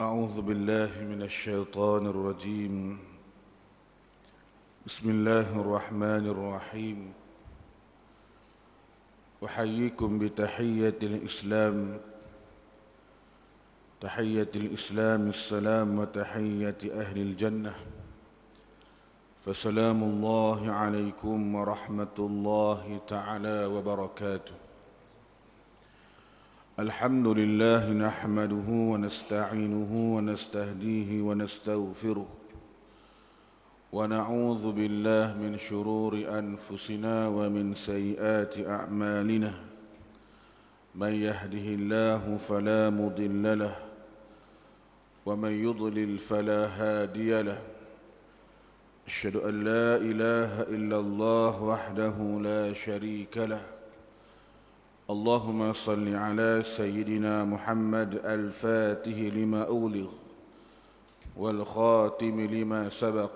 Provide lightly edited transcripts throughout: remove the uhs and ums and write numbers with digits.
أعوذ بالله من الشيطان الرجيم. بسم الله الرحمن الرحيم. أحييكم بتحية الإسلام، تحية الإسلام السلام، وتحية أهل الجنة، فسلام الله عليكم ورحمة الله تعالى وبركاته. الحمد لله نحمده ونستعينه ونستهديه ونستغفره، ونعوذ بالله من شرور أنفسنا ومن سيئات أعمالنا. من يهده الله فلا مضل له، ومن يضلل فلا هادي له. أشهد أن لا إله إلا الله وحده لا شريك له. اللهم صل على سيدنا محمد الفاتح لما أغلق والخاتم لما سبق،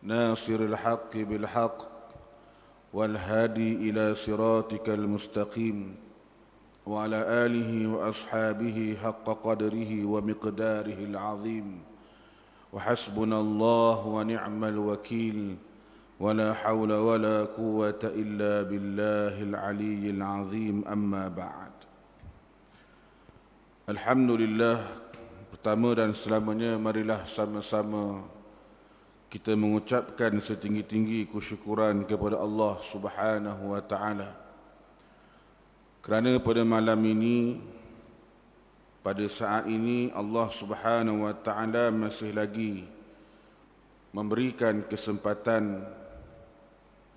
ناصر الحق بالحق، والهادي إلى صراطك المستقيم، وعلى آله وأصحابه حق قدره ومقداره العظيم. وحسبنا الله ونعم الوكيل، ولا حول ولا قوة إلا بالله العلي العظيم. أما بعد. Alhamdulillah, pertama dan selamanya marilah sama-sama kita mengucapkan setinggi-tinggi kesyukuran kepada Allah Subhanahu wa taala. Kerana pada malam ini, pada saat ini Allah Subhanahu wa taala masih lagi memberikan kesempatan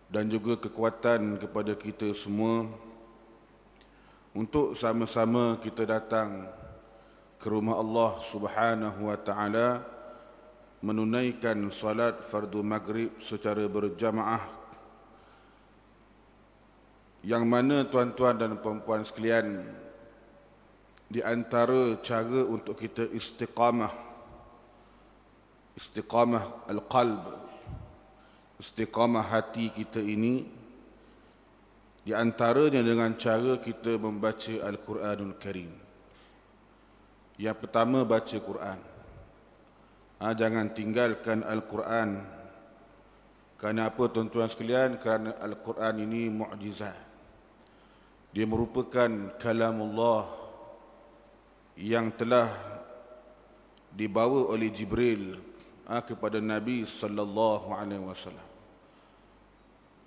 dan juga kekuatan kepada kita semua untuk sama-sama kita datang ke rumah Allah Subhanahu wa taala menunaikan salat fardu maghrib secara berjamaah, yang mana tuan-tuan dan puan-puan sekalian, di antara cara untuk kita istiqamah al-qalb, istiqamah hati kita ini, di antaranya dengan cara kita membaca Al-Quranul Karim. Yang pertama, baca Quran. Jangan tinggalkan Al-Quran. Kerana apa, tuan-tuan sekalian? Kerana Al-Quran ini mukjizat. Dia merupakan kalamullah yang telah dibawa oleh Jibril kepada Nabi sallallahu alaihi wasallam.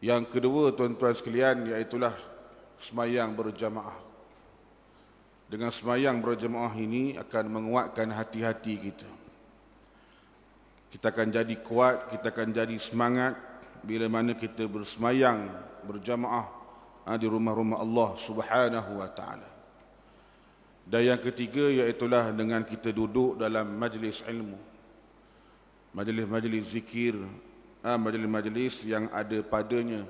Yang kedua, tuan-tuan sekalian, iaitulah semayang berjamaah. Dengan semayang berjamaah ini akan menguatkan hati-hati kita. Kita akan jadi kuat, kita akan jadi semangat bila mana kita bersemayang berjamaah di rumah-rumah Allah Subhanahu wa taala. Dan yang ketiga, iaitulah dengan kita duduk dalam majlis ilmu, majlis-majlis zikir, majlis-majlis yang ada padanya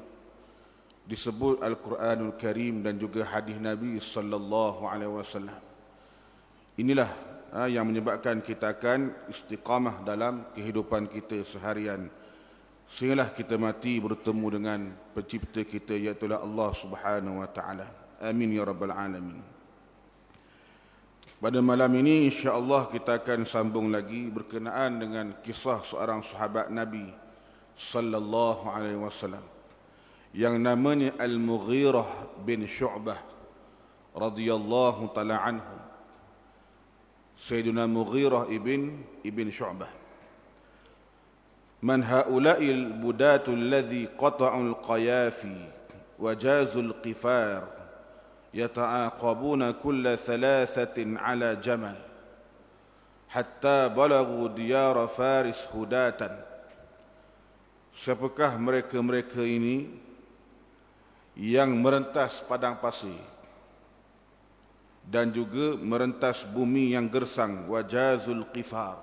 disebut Al-Quranul Karim dan juga hadis Nabi sallallahu alaihi wasallam. Inilah yang menyebabkan kita akan istiqamah dalam kehidupan kita seharian, sehinggalah kita mati bertemu dengan pencipta kita, iaitu Allah Subhanahu wa taala. Amin ya rabbal alamin. Pada malam ini insya-Allah kita akan sambung lagi berkenaan dengan kisah seorang sahabat Nabi sallallahu alaihi wasallam yang namanya Al-Mughirah bin Syu'bah radhiyallahu taala anhu. Sayyidina Mughirah ibn Syu'bah. Man haula'il budatu alladhi qata'u al-qayafi wa jazu al-qifar yata'aqabuna kulla thalathatin ala jamal hatta balagu diyara Faris hudatan. Siapakah mereka-mereka ini yang merentas padang pasir dan juga merentas bumi yang gersang, wajazul qifar,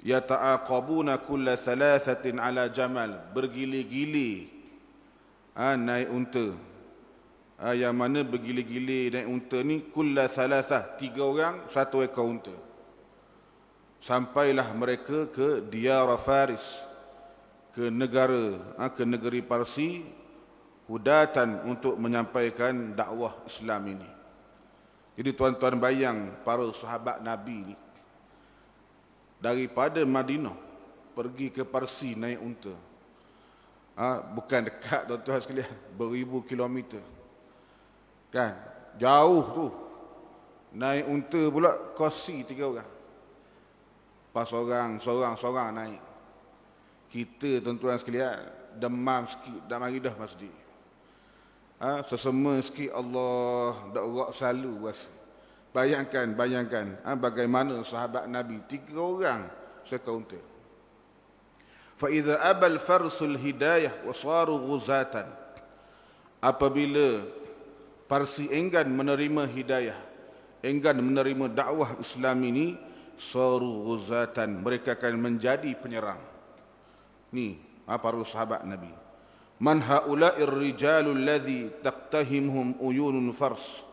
yata'aqabuna kulla thalathatin ala jamal, bergili-gili naik unta. Yang mana bergili-gili naik unta ni kulla thalathah, 3 orang 1 ekor unta. Sampailah mereka ke diyar Faris, ke negeri Parsi, hudatan, untuk menyampaikan dakwah Islam ini. Jadi tuan-tuan bayang para sahabat Nabi ni daripada Madinah pergi ke Parsi naik unta. Bukan dekat tuan-tuan sekalian, beribu kilometer. Kan? Jauh tu. Naik unta pula kursi 3 orang. Pas seorang naik. Kita tuan-tuan sekalian demam sikit dah mari dah masjid. Sesama sikit Allah dak urak selalu rasa. Bayangkan bagaimana sahabat Nabi 3 orang seekor unta. Fa idza abal farsul hidayah wa saru ghuzatan. Apabila Parsi enggan menerima hidayah, enggan menerima dakwah Islam ini, saru ghuzatan, mereka akan menjadi penyerang. Ni para sahabat Nabi. Man haula'ir rijalul ladzi taqtahimhum uyunun fars.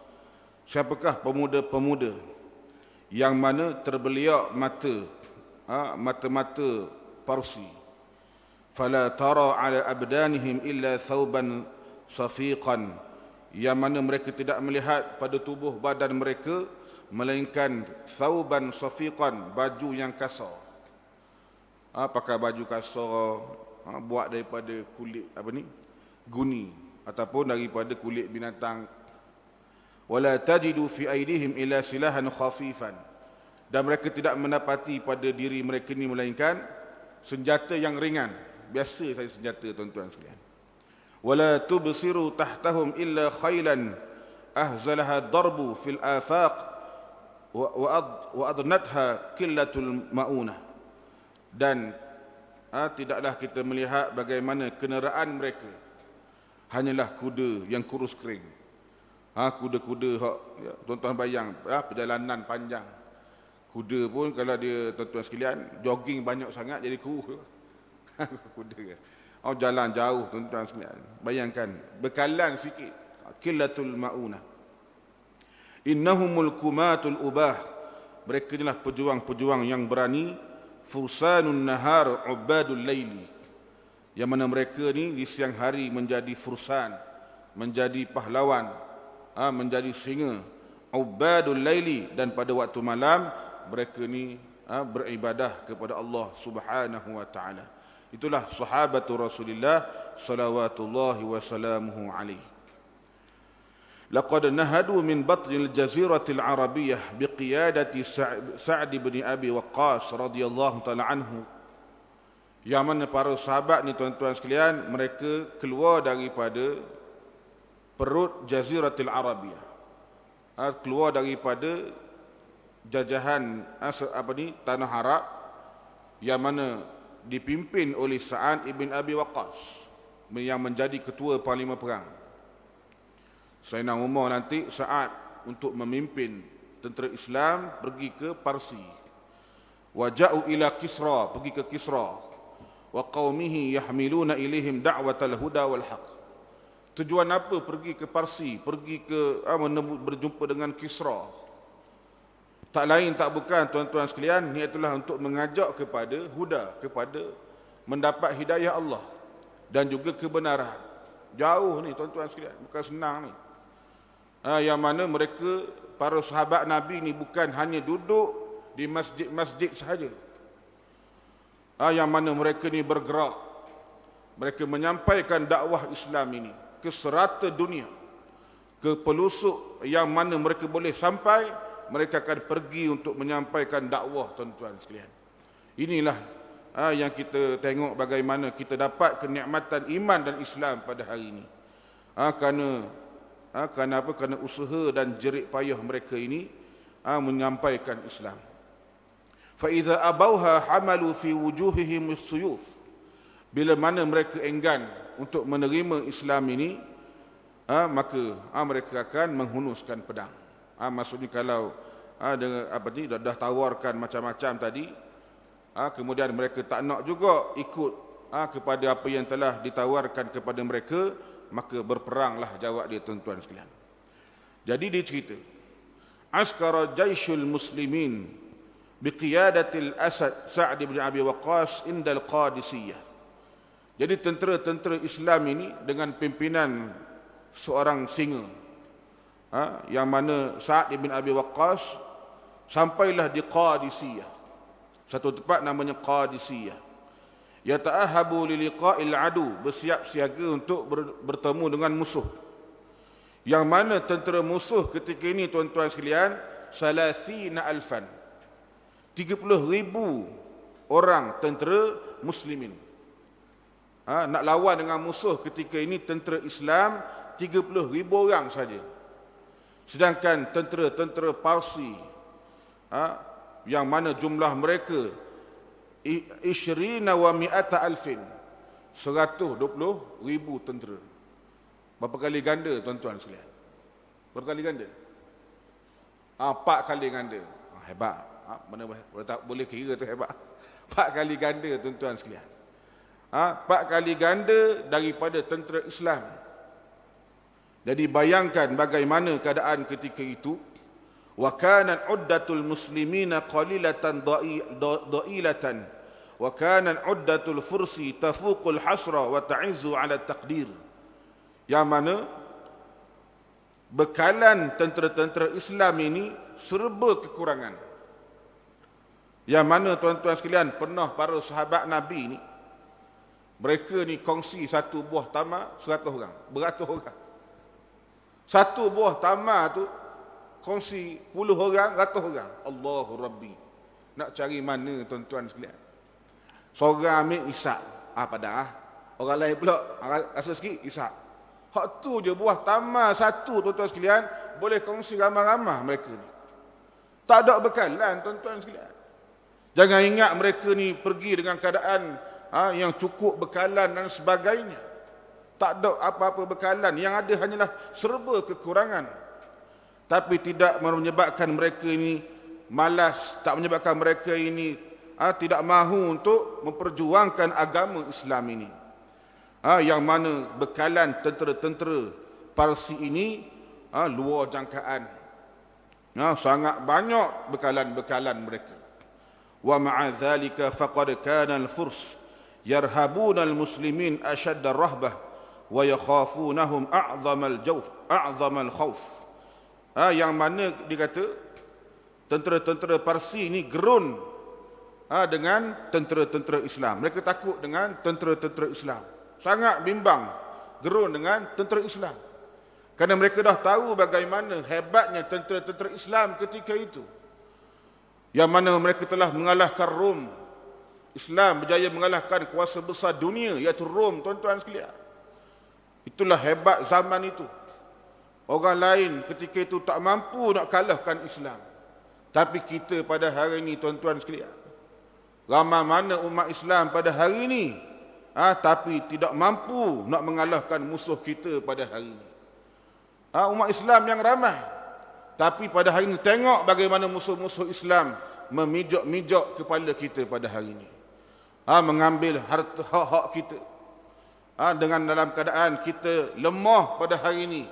Siapakah pemuda-pemuda yang mana terbeliak mata-mata Parsi. Fala tara ala abdanihim illa thawban safiqan, yang mana mereka tidak melihat pada tubuh badan mereka melainkan thawban safiqan, baju yang kasar. Pakai baju kasar buat daripada kulit guni ataupun daripada kulit binatang. Wala tajidu fi aidihim illa silahan khafifan, dan mereka tidak mendapati pada diri mereka ni melainkan senjata yang ringan. Biasa saya senjata tuan-tuan sekalian. Wala tubsiru tahtahum illa khailan ahzalaha darbu fil afaq wa adnatha qillatul maunah. Dan tidaklah kita melihat bagaimana kenderaan mereka hanyalah kuda yang kurus kering. Kuda-kuda tuan-tuan bayang perjalanan panjang. Kuda pun kalau dia tuan-tuan sekalian jogging banyak sangat jadi kurus. Kuda kan. Jalan jauh tuan-tuan sekalian. Bayangkan bekalan sikit. Qillatul maunah. Innahumul kumatul ubah. Mereka inilah pejuang-pejuang yang berani. Fursanun nahar ubadul laili. Yang mana mereka ni di siang hari menjadi fursan, menjadi pahlawan, menjadi singa. Ubadul laili, dan pada waktu malam mereka ni beribadah kepada Allah Subhanahu wa taala. Itulah sahabatul Rasulullah salawatullahi wa salamuhu alaihi. Laqad nahadu min batnil jaziratil arabiyyah biqiyadati Sa'd bin Abi Waqqas radhiyallahu taala anhu. Yang mana para sahabat ni tuan-tuan sekalian, mereka keluar daripada perut jaziratil arabiyyah. Keluar daripada jajahan tanah Arab yang mana dipimpin oleh Sa'ad ibn Abi Waqqas yang menjadi ketua Parlimen Perang. Sayyidina Umar nanti Sa'ad untuk memimpin tentera Islam pergi ke Parsi. Waja'u ila Kisra, pergi ke Kisra. Wa qaumihi yahmiluna ilaihim da'watal huda wal haq. Tujuan apa pergi ke Parsi, pergi ke berjumpa dengan Kisra? Tak lain tak bukan tuan-tuan sekalian, ni itulah untuk mengajak kepada huda, kepada mendapat hidayah Allah dan juga kebenaran. Jauh ni tuan-tuan sekalian, bukan senang ni. Yang mana mereka, para sahabat Nabi ni bukan hanya duduk di masjid-masjid sahaja. Yang mana mereka ni bergerak. Mereka menyampaikan dakwah Islam ini ke serata dunia, ke pelosok yang mana mereka boleh sampai. Mereka akan pergi untuk menyampaikan dakwah tuan-tuan sekalian. Inilah yang kita tengok bagaimana kita dapat kenikmatan iman dan Islam pada hari ini. Kerana apa? Kerana usaha dan jerit payah mereka ini menyampaikan Islam. Fa idza abauha hamalu fi wujuhihim as-suyuf. Bila mana mereka enggan untuk menerima Islam ini, maka mereka akan menghunuskan pedang. Maksudnya kalau dah tawarkan macam-macam tadi, kemudian mereka tak nak juga ikut kepada apa yang telah ditawarkan kepada mereka, maka berperanglah, jawab dia tuan-tuan sekalian. Jadi dia cerita, askara jaishul muslimin biqiyadatil Asad Sa'd bin Abi Waqqas indal Qadisiyah. Jadi tentera-tentera Islam ini dengan pimpinan seorang singa, yang mana Sa'ad bin Abi Waqqas sampailah di Qadisiyah, satu tempat namanya Qadisiyah. Yata'ahabu liliqa'il adu, bersiap siaga untuk bertemu dengan musuh. Yang mana tentera musuh ketika ini tuan-tuan sekalian, salasina alfan, 30,000 orang tentera muslimin. Nak lawan dengan musuh ketika ini tentera Islam 30,000 orang saja. Sedangkan tentera-tentera Parsi, yang mana jumlah mereka 20 wa mi'ata alfin, 120,000 tentera. Berapa kali ganda tuan-tuan sekalian? Berapa kali ganda? 4 kali ganda. Hebat. Mana boleh kira tu hebat. 4 kali ganda tuan-tuan sekalian. 4 kali ganda daripada tentera Islam. Jadi bayangkan bagaimana keadaan ketika itu. Wa kanat uddatul muslimina qalilatan da'ilatan wa kanat uddatul fursi tafuqul hasra wa ta'izzu 'ala taqdir. Yang mana bekalan tentera-tentera Islam ini serba kekurangan. Yang mana tuan-tuan sekalian, pernah para sahabat Nabi ni, mereka ni kongsi satu buah tamar 100 orang, beratus orang. Satu buah tamar tu kongsi puluh orang, ratus orang. Allahu Rabbi. Nak cari mana tuan-tuan sekalian? Seorang ambil isap. Padah. Orang lain pula rasa sikit isap. Hak tu je buah tamar satu tuan-tuan sekalian, boleh kongsi ramai-ramai mereka ni. Tak ada bekalan tuan-tuan sekalian. Jangan ingat mereka ni pergi dengan keadaan yang cukup bekalan dan sebagainya. Tak ada apa-apa bekalan. Yang ada hanyalah serba kekurangan. Tapi tidak menyebabkan mereka ini malas, tak menyebabkan mereka ini tidak mahu untuk memperjuangkan agama Islam ini. Yang mana bekalan tentera-tentera Parsi ini luar jangkaan. Sangat banyak bekalan-bekalan mereka. Wa ma'a dhalika faqad kana al-furs yarhabuna al-muslimin ashadda ar-rahbah wa yakhafunahum a'zamal khawf. Yang mana dikata tentera-tentera Parsi ini gerun dengan tentera-tentera Islam. Mereka takut dengan tentera-tentera Islam. Sangat bimbang, gerun dengan tentera Islam. Kerana mereka dah tahu bagaimana hebatnya tentera-tentera Islam ketika itu. Yang mana mereka telah mengalahkan Rom. Islam berjaya mengalahkan kuasa besar dunia, iaitu Rom, tuan-tuan sekalian. Itulah hebat zaman itu. Orang lain ketika itu tak mampu nak kalahkan Islam. Tapi kita pada hari ini tuan-tuan sekalian, ramai mana umat Islam pada hari ini, tapi tidak mampu nak mengalahkan musuh kita pada hari ini. Umat Islam yang ramai, tapi pada hari ini tengok bagaimana musuh-musuh Islam memijak-mijak kepala kita pada hari ini. Mengambil harta hak-hak kita. Dengan dalam keadaan kita lemah pada hari ini,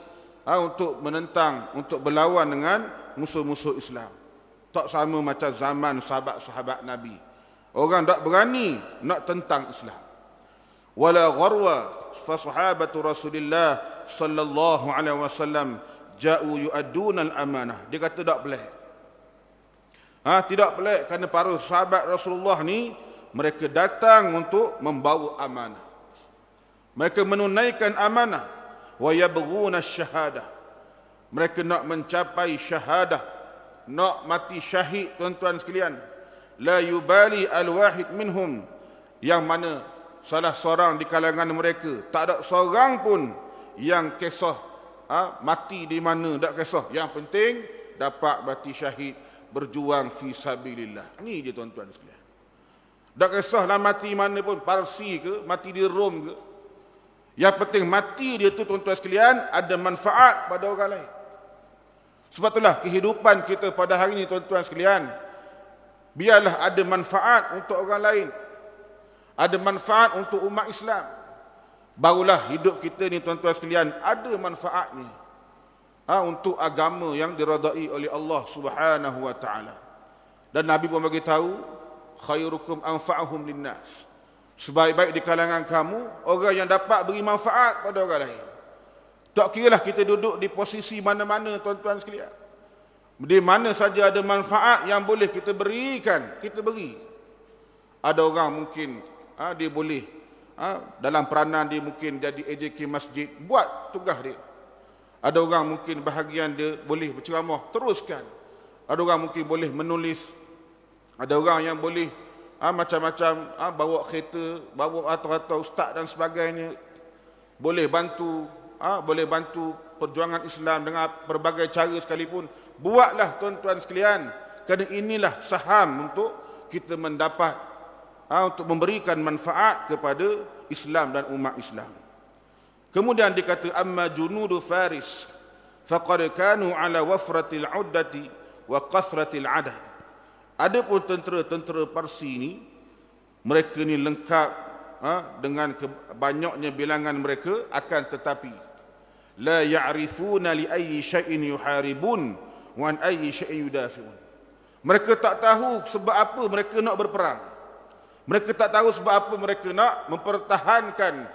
untuk menentang, untuk berlawan dengan musuh-musuh Islam. Tak sama macam zaman sahabat-sahabat Nabi. Orang tak berani nak tentang Islam. Wala gharwa fa sahabatu Rasulillah sallallahu alaihi wasallam ja'u yu'adduna al-amanah. Dia kata tak pelik. Tidak pelik kerana para sahabat Rasulullah ni mereka datang untuk membawa amanah. Mereka menunaikan amanah. Wa yabghuna asy-syahadah. Mereka nak mencapai syahadah, nak mati syahid tuan-tuan sekalian. La yubali al-wahid minhum, yang mana salah seorang di kalangan mereka tak ada seorang pun yang kisah mati di mana, tak kisah. Yang penting dapat mati syahid, berjuang fi sabilillah. Ini dia tuan-tuan sekalian. Tak kisahlah mati mana pun, Parsi ke, mati di Rom ke. Yang penting mati dia tu tuan-tuan sekalian ada manfaat pada orang lain. Sebab itulah kehidupan kita pada hari ini tuan-tuan sekalian, biarlah ada manfaat untuk orang lain, ada manfaat untuk umat Islam. Barulah hidup kita ni tuan-tuan sekalian ada manfaatnya untuk agama yang diredai oleh Allah Subhanahu wa taala. Dan Nabi pun bagi tahu, khairukum anfa'uhum linnas. Sebaik-baik di kalangan kamu orang yang dapat beri manfaat pada orang lain. Tak kiralah kita duduk di posisi mana-mana tuan-tuan sekalian. Di mana saja ada manfaat yang boleh kita berikan, kita beri. Ada orang mungkin dia boleh dalam peranan dia mungkin jadi AJK masjid, buat tugas dia. Ada orang mungkin bahagian dia boleh berceramah, teruskan. Ada orang mungkin boleh menulis. Ada orang yang boleh macam-macam bawa kereta, bawa atau ustaz dan sebagainya. Boleh bantu perjuangan Islam dengan berbagai cara sekalipun. Buatlah tuan-tuan sekalian, kerana inilah saham untuk kita mendapat untuk memberikan manfaat kepada Islam dan umat Islam. Kemudian dikata amma junudu faris faqad kanu ala wafratil uddati wa qasratil adad. Adapun tentera-tentera Parsi ni, mereka ni lengkap dengan banyaknya bilangan mereka, akan tetapi la ya'rifuna li ayyi syai'in yuharibun wa an ayyi syai'in yudafi'un. Mereka tak tahu sebab apa mereka nak berperang. Mereka tak tahu sebab apa mereka nak mempertahankan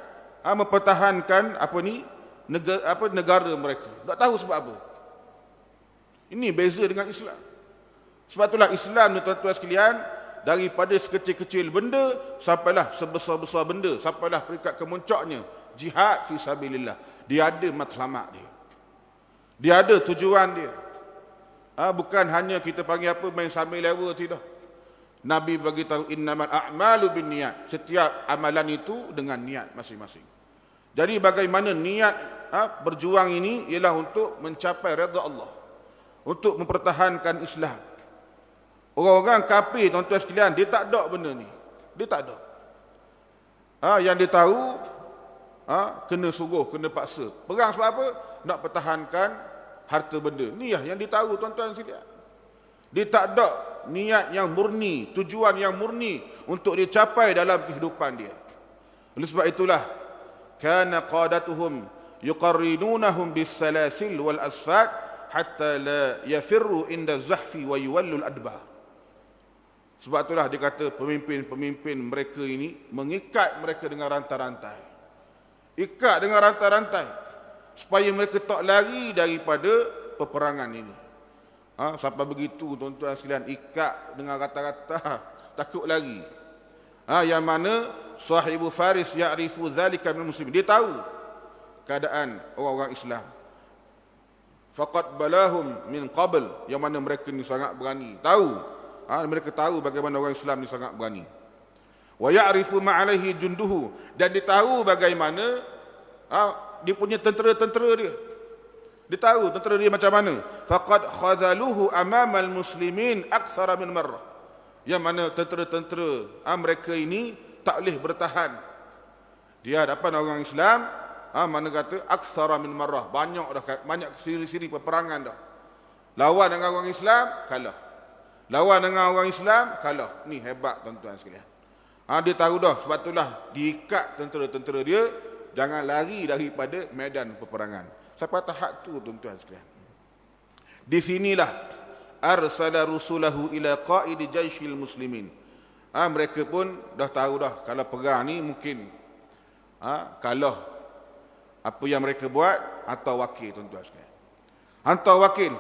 negara mereka. Tak tahu sebab apa. Ini beza dengan Islam. Sebab itulah Islam ni tuan-tuan sekalian, daripada sekecil-kecil benda sampailah sebesar-besar benda, sampailah peringkat kemuncaknya jihad fi sabilillah. Dia ada matlamat dia. Dia ada tujuan dia. Bukan hanya kita panggil apa main sambil lewa, tidak. Nabi bagi tahu innamal a'malu binniyat. Setiap amalan itu dengan niat masing-masing. Jadi bagaimana niat berjuang ini ialah untuk mencapai redha Allah, untuk mempertahankan Islam. Orang-orang kafir tuan-tuan sekalian, dia tak ada benda ni. Dia tak ada. Yang dia tahu kena suruh, kena paksa. Perang sebab apa? Nak pertahankan harta benda. Ni yang dia tahu tuan-tuan sekalian. Dia tak ada niat yang murni, tujuan yang murni untuk dia capai dalam kehidupan dia. Oleh sebab itulah kana qadatuhum yuqarrinunahum bis-salasil wal asfad hatta la yafirru inda zahfi wa yuwallul adbar. Sebab itulah dia kata pemimpin-pemimpin mereka ini mengikat mereka dengan rantai-rantai. Ikat dengan rantai-rantai supaya mereka tak lari daripada peperangan ini. Sampai begitu tuan-tuan sekalian, ikat dengan rata-rata, takut lari. Yang mana sahibu faris ya'rifu dzalika minal muslimin. Dia tahu keadaan orang-orang Islam. Faqad balahum min qabl, yang mana mereka ni sangat berani. Tahu. Mereka tahu bagaimana orang Islam ni sangat berani. Wa ya'rifu ma alaihi junduhu, dan dia tahu bagaimana dia punya tentera-tentera dia. Dia tahu tentera dia macam mana. Faqad khazaluhu amamal muslimin aktsara min marrah. Yang mana tentera-tentera mereka ini tak boleh bertahan di hadapan orang Islam. Mana kata aktsara min marrah, banyak siri-siri peperangan dah. Lawan dengan orang Islam kalah. Lawan dengan orang Islam kalah. Ni hebat tuan-tuan sekalian. Dia tahu dah, sebab itulah diikat tentera-tentera dia jangan lari daripada medan peperangan. Sampai tahap tu tuan-tuan sekalian. Di sinilah arsala rusulahu ila qaidi jaisyil muslimin. Mereka pun dah tahu dah kalau perang ni mungkin kalah. Apa yang mereka buat, hantar wakil tuan-tuan sekalian. Hantar wakil.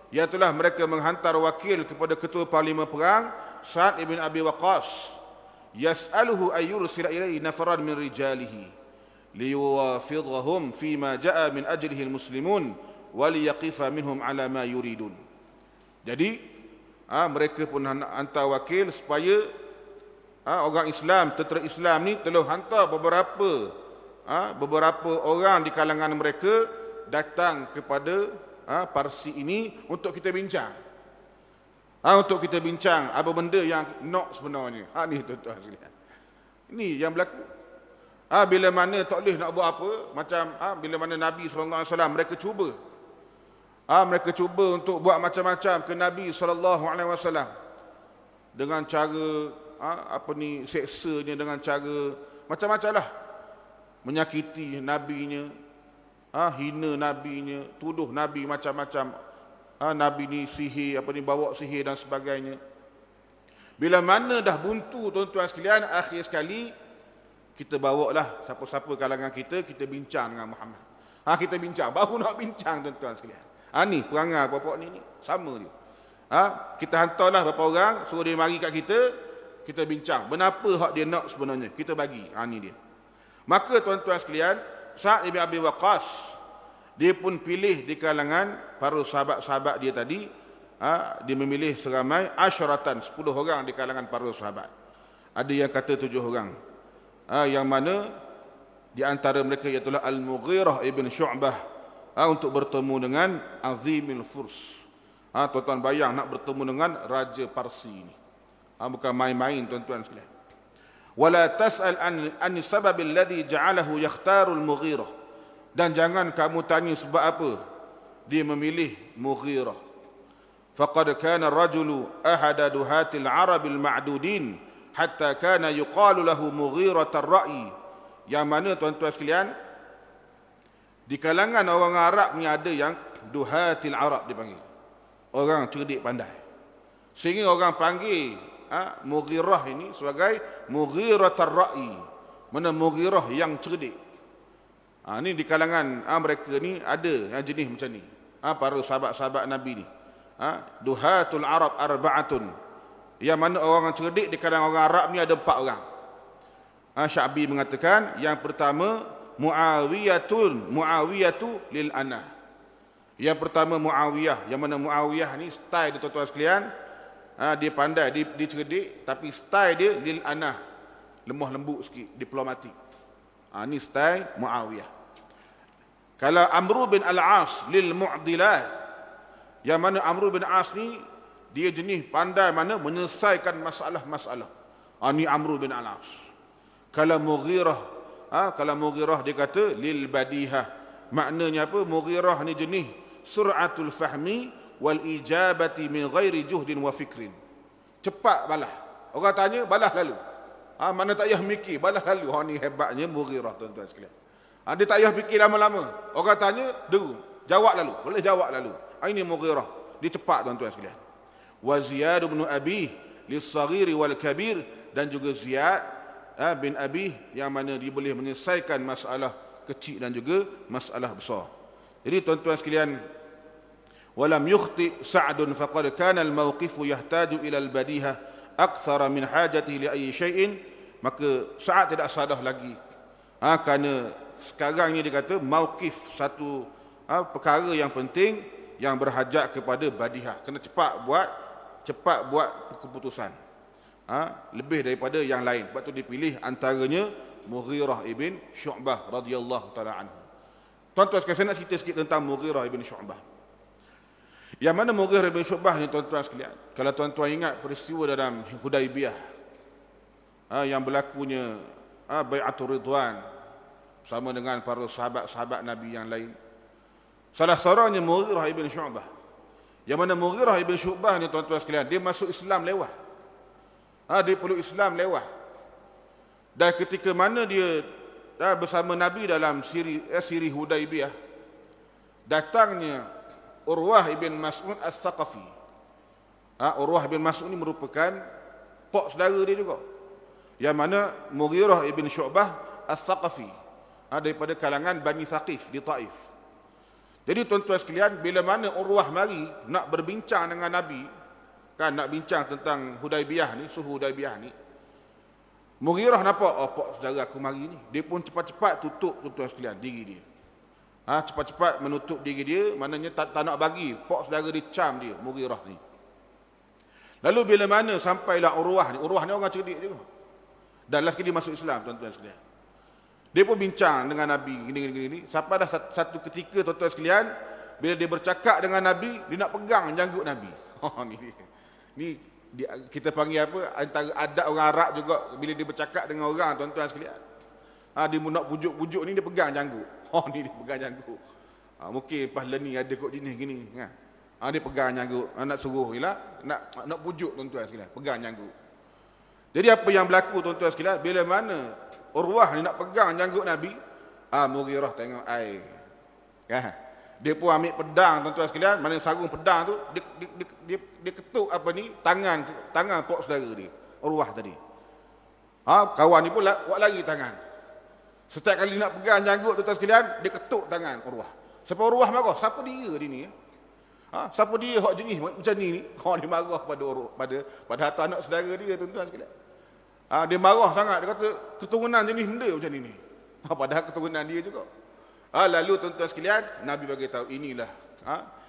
Iaitulah mereka menghantar wakil kepada ketua parlimen perang Sa'ad ibn Abi Waqqas, yas'aluhu ayyursila ilaihi nafaran min rijalihi liyuwafidhahum fima ja'a min ajlihi almuslimun wa liyaqifa minhum ala ma yuridun. Jadi mereka pun hantar wakil supaya orang Islam, tentera Islam ni telah hantar beberapa orang di kalangan mereka datang kepada Parsi ini untuk kita bincang. Untuk kita bincang apa benda yang nak sebenarnya. Ni tuan-tuan sekalian. Ini yang berlaku. Bila mana tak boleh nak buat apa, macam bila mana Nabi SAW mereka cuba. Mereka cuba untuk buat macam-macam ke Nabi SAW dengan cara seksanya, dengan cara macam-macam lah. Menyakiti nabinya, hina nabinya, tuduh nabi macam-macam. Nabi ni sihir, bawa sihir dan sebagainya. Bila mana dah buntu tuan-tuan sekalian, akhir sekali kita bawalah siapa-siapa kalangan kita bincang dengan Muhammad. Kita bincang, baru nak bincang tuan-tuan sekalian. Ni perangai bapak ni sama dia. Kita hantarlah beberapa orang, suruh dia mari kat kita bincang. Benapa hak dia nak sebenarnya? Kita bagi. Ni dia. Maka tuan-tuan sekalian, Sa'ad bin Abi Waqqas, dia pun pilih di kalangan para sahabat-sahabat dia tadi, dia memilih seramai asyaratan, 10 orang di kalangan para sahabat. Ada yang kata 7 orang. Yang mana di antara mereka ialah Al-Mughirah ibn Syu'bah, untuk bertemu dengan Azimil Furs. Tuan-tuan bayang nak bertemu dengan Raja Parsi ini. Bukan main-main tuan-tuan sekalian. Wala tas'al an sabab alladhi ja'alahu yakhtaru al-Mughirah. Dan jangan kamu tanya sebab apa dia memilih Mughirah. Faqad kana ar-rajulu ahada duhatil Arab al-ma'dudin hatta kana yuqalu lahu Mughirah ar-Ra'i. Yang mana tuan-tuan sekalian, di kalangan orang Arab ni ada yang duhatil Arab dipanggil, orang cerdik pandai, sehingga orang panggil Mughirah ini sebagai Mughirah ar-Ra'i, mana Mughirah yang cerdik. Ni di kalangan mereka ni ada yang jenis macam ni, para sahabat-sahabat Nabi ni. Duhatul Arab arba'atun, yang mana orang cerdik di kalangan orang Arab ni ada 4 orang. Sya'bi mengatakan yang pertama Muawiyatu lil ana. Yang pertama Muawiyah, yang mana Muawiyah ni style dia tuan-tuan sekalian, dia pandai, dia cerdik, tapi style dia lil ana, lemah lembut sikit, diplomatik. Ni style Muawiyah. Kalau Amr bin Al-As lil mu'dilah, yang mana Amr bin As ni dia jenis pandai mana menyelesaikan masalah-masalah. Ni Amr bin Al-As. Kalau Mughirah dia kata lil badihah, maknanya apa? Mughirah ni jenis sur'atul fahmi wal ijabati min ghairi juhdin wa fikrin. Cepat balas. Orang tanya balas lalu. Mana tak payah mikir, balas lalu. Ni hebatnya Mughirah tuan-tuan sekalian. Dia tak payah fikir lama-lama. Orang tanya, jawab lalu. Boleh jawab lalu. Ini Mughirah. Dia cepat tuan-tuan sekalian. Wa Ziyad bin Abi lis-saghiri wal kabir, dan juga Ziyad bin Abi, yang mana dia boleh menyelesaikan masalah kecil dan juga masalah besar. Jadi tuan-tuan sekalian, walam yukhti Sa'dun faqad kana al-mawqifu yahtaju ila al-badiha akthara min hajatihi li ayyi shay'in. Maka Sa'ad tidak salah lagi. Kerana sekarang ni dia kata mauqif, satu perkara yang penting yang berhajat kepada badiha. Kena cepat buat keputusan. Lebih daripada yang lain. Sebab tu dipilih antaranya Mughirah ibn Syu'bah radhiyallahu taala anhu. Tuan-tuan sekalian, saya nak cerita sikit tentang Mughirah ibn Syu'bah. Yang mana Mughirah ibn Syu'bah ni tuan-tuan sekalian, kalau tuan-tuan ingat peristiwa dalam Hudaibiyah, yang berlakunya Bai'atul Ridwan bersama dengan para sahabat-sahabat Nabi yang lain. Salah seorangnya Mughirah ibn Syu'bah. Yang mana Mughirah ibn Syu'bah ni tuan-tuan sekalian, dia masuk Islam lewat. Dia peluk Islam lewat. Dan ketika mana dia bersama Nabi dalam siri Hudaibiyah, datangnya Urwah ibn Mas'ud As-Saqafi. Urwah ibn Mas'ud ini merupakan pak saudara dia juga, yang mana Mughirah ibn Syu'bah As-Saqafi, daripada kalangan Bani Thaqif di Taif. Jadi tuan-tuan sekalian, bila mana Urwah mari nak berbincang dengan Nabi, nak bincang tentang Hudaibiyah ni, suhu Hudaibiyah ni, Mughirah nampak, pak saudara aku mari ni. Dia pun cepat-cepat tutup tuan-tuan sekalian diri dia. Cepat-cepat menutup diri dia, maknanya tak nak bagi pak saudara dia cam dia, Mughirah ni. Lalu bila mana sampailah Urwah ni orang cerdik juga. Dan last dia masuk Islam tuan-tuan sekalian. Dia pun bincang dengan Nabi gini. Sampai dah satu ketika tuan-tuan sekalian, bila dia bercakap dengan Nabi, dia nak pegang janggut Nabi. Ni kita panggil apa, antara adat orang Arab juga, bila dia bercakap dengan orang tuan-tuan sekalian, dia nak pujuk-pujuk ni, dia pegang janggut. Ni dia pegang janggut. Mungkin pas learning ada kot jenis gini. Dia pegang janggut, nak suruh nak pujuk tuan-tuan sekalian, pegang janggut. Jadi apa yang berlaku tuan-tuan sekalian, bila mana Urwah ni nak pegang janggut Nabi, Mughirah tengok air. Dia pun ambil pedang tuan-tuan sekalian, mana sarung pedang tu, dia ketuk apa ni, tangan pak saudara dia, Urwah tadi. Kawan ni pun buat lagi tangan. Setiap kali nak pegang janggut tuan-tuan sekalian, dia ketuk tangan Urwah. Siapa Urwah marah? Siapa dia ni? Siapa dia hak jenis macam ni? Dia marah pada harta anak saudara dia, tuan-tuan sekalian. Dia marah sangat, dia kata keturunan jenis benda macam ni. Padahal keturunan dia juga. Lalu tuan-tuan sekalian, Nabi bagi tahu inilah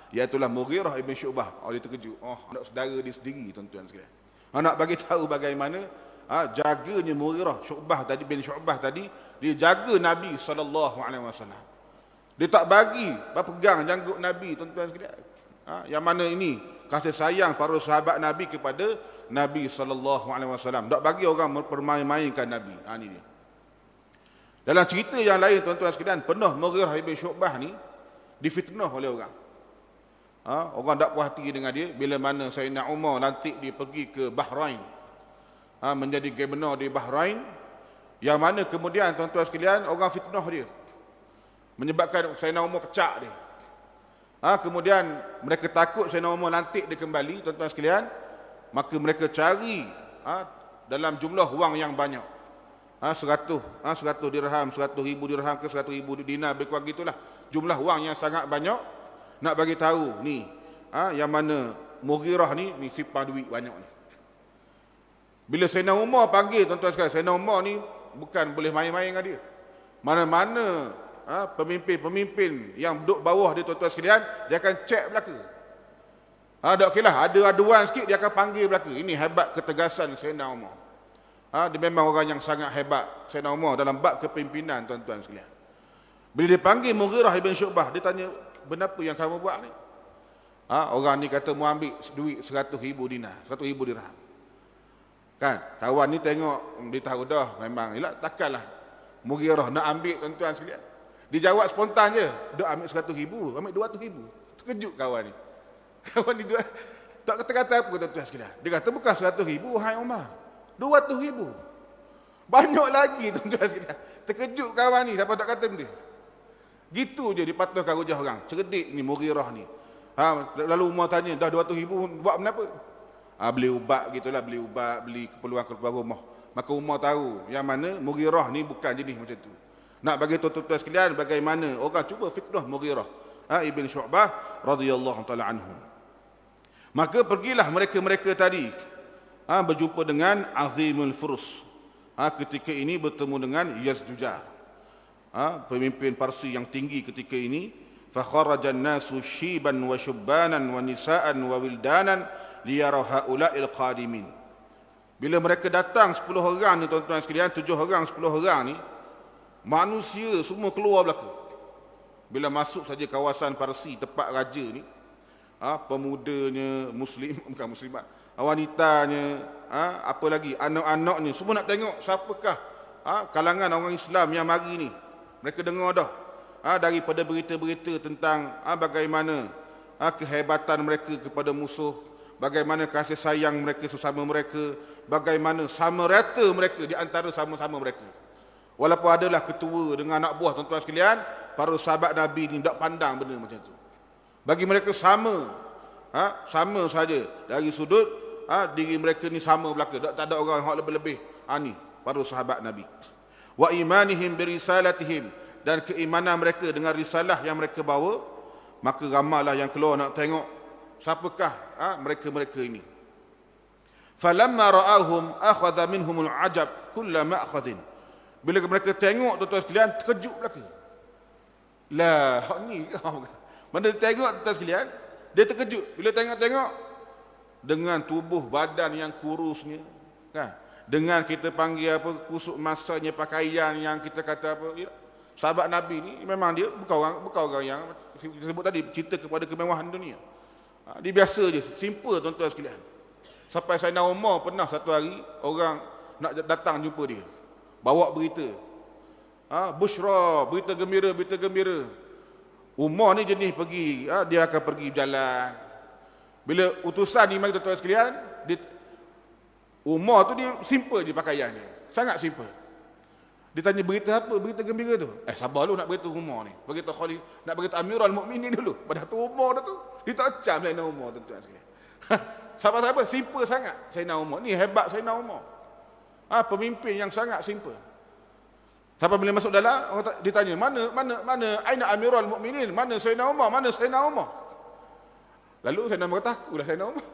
iaitulah Mughirah ibn Syu'bah. Dia terkejut. Anak saudara dia sendiri, tuan-tuan sekalian. Nak bagi tahu bagaimana jaganya Mughirah bin Syu'bah tadi, dia jaga Nabi SAW. Dia tak bagi pegang janggut Nabi, tuan-tuan sekalian. Yang mana ini kasih sayang para sahabat Nabi kepada Nabi SAW. Tak bagi orang mempermain-mainkan Nabi. Ini dia. Dalam cerita yang lain, tuan-tuan sekalian, pernah Mughirah ibn Syu'bah ni difitnah oleh orang. Orang tak puas hati dengan dia bila mana Sayyidina Umar lantik dia pergi ke Bahrain, menjadi gubernur di Bahrain, yang mana kemudian tuan-tuan sekalian orang fitnah dia, menyebabkan Sayyidina Umar pecah dia. Kemudian mereka takut Sayyidina Umar lantik dia kembali, tuan-tuan sekalian, maka mereka cari dalam jumlah wang yang banyak, 100 dirham, 100,000 dirham ke 100,000 dinar, lebih kurang gitulah, jumlah wang yang sangat banyak, nak bagi tahu ni yang mana Mughirah ni simpan duit banyak ni. Bila Sayyidina Umar panggil, tuan-tuan sekalian, Sayyidina Umar ni bukan boleh main-main dengan dia. Mana-mana pemimpin yang duduk bawah dia, tuan-tuan sekalian, dia akan cek belaka. Tak okeylah, ada aduan sikit dia akan panggil belaka. Ini hebat ketegasan Sayyidina Umar. Dia memang orang yang sangat hebat, Sayyidina Umar, dalam bab kepimpinan, tuan-tuan sekalian. Bila dia panggil Mughirah ibn Syu'bah, dia tanya, "Benapa yang kamu buat ni?" Orang ni kata, "Mu ambil duit 100,000 dinar, 100,000 dirham." Kan, kawan ni tengok, dia tahu dah memang takkanlah Mughirah nak ambil, tuan-tuan sekalian. Dia jawab spontan je, "Dah ambil 100,000, ambil 200,000. Terkejut kawan ni. Kawan ni tak kata-kata apa, tuan-tuan sekalian. Dia kata, "Bukan 100,000, wahai Umar. 200,000. Banyak lagi, tuan-tuan sekalian." Terkejut kawan ni, siapa tak kata benda. Gitu je dipatahkan rujah orang. Cerdik ni Mughirah ni. Lalu Umar tanya, "Dah 200,000 buat kenapa?" Beli ubat gitulah, beli ubat, beli keperluan-keperluan rumah. Maka Umar tahu yang mana Mughirah ni bukan jenis macam tu. Nak bagi tuan-tuan sekalian bagaimana orang cuba fitnah Mughirah ibn Syu'bah radhiyallahu taala anhu. Maka pergilah mereka-mereka tadi berjumpa dengan Azimul Furs. Ketika ini bertemu dengan Yazdujar, pemimpin Parsi yang tinggi ketika ini. Fa kharajan nasu syiban wa syubbanan wa nisaan wa wildanan liyara haula'il qadimin. Bila mereka datang 10 orang ni, tuan-tuan sekalian, 7 orang 10 orang ni, manusia semua keluar belaka. Bila masuk saja kawasan Parsi, tempat raja ni, pemudanya, bukan muslimat, wanitanya, apa lagi, anak-anaknya, semua nak tengok siapakah kalangan orang Islam yang mari ni. Mereka dengar dah daripada berita-berita tentang bagaimana kehebatan mereka kepada musuh, bagaimana kasih sayang mereka sesama mereka, bagaimana sama rata mereka di antara sama-sama mereka. Walaupun adalah ketua dengan anak buah, tuan-tuan sekalian, para sahabat Nabi ni tak pandang benda macam tu. Bagi mereka sama, sama saja dari sudut diri mereka ni sama belaka, tak ada orang yang lebih-lebih. Ni para sahabat Nabi. Wa imanihim birisalatihim, dan keimanan mereka dengan risalah yang mereka bawa. Maka ramailah yang keluar nak tengok siapakah mereka-mereka ini. Falamma ra'ahum akhadha minhumul ajab kulla ma'khadhin. Bila mereka tengok, tuan-tuan sekalian, terkejut belaka. Lah, ni mana dia tengok, tuan-tuan sekalian, dia terkejut. Bila tengok-tengok, dengan tubuh badan yang kurusnya, kan, dengan kita panggil apa, kusuk masanya, pakaian yang kita kata apa, sahabat Nabi ni memang dia bukan orang yang kita sebut tadi, cerita kepada kemewahan dunia. Dia biasa je, simple, tuan-tuan sekalian. Sampai Sayyidina Umar pernah satu hari orang nak datang jumpa dia, bawa berita, busyra, berita gembira. Umar ni jenis pergi, dia akan pergi berjalan. Bila utusan ni mari, tuan-tuan sekalian, Umar tu dia simple je pakaian dia, sangat simple. Dia tanya, "Berita apa? Berita gembira tu?" Sabar dulu nak beritahu Umar ni. Beritahu Khalid, nak beritahu Amirul Mukminin dulu. Pada tu Umar dah tu. Dia tak macam Sayyidina Umar, tuan-tuan sekalian. Sahabat-sahabat simple sangat Sayyidina Umar. Ni hebat Sayyidina Umar. Pemimpin yang sangat simple. Sampai bila masuk dalam, orang ditanya, mana aina Amirul Mukminin? Mana Sayyidina Umar? Mana Sayyidina Umar? Lalu Sayyidina Umar kata, akulah Sayyidina Umar.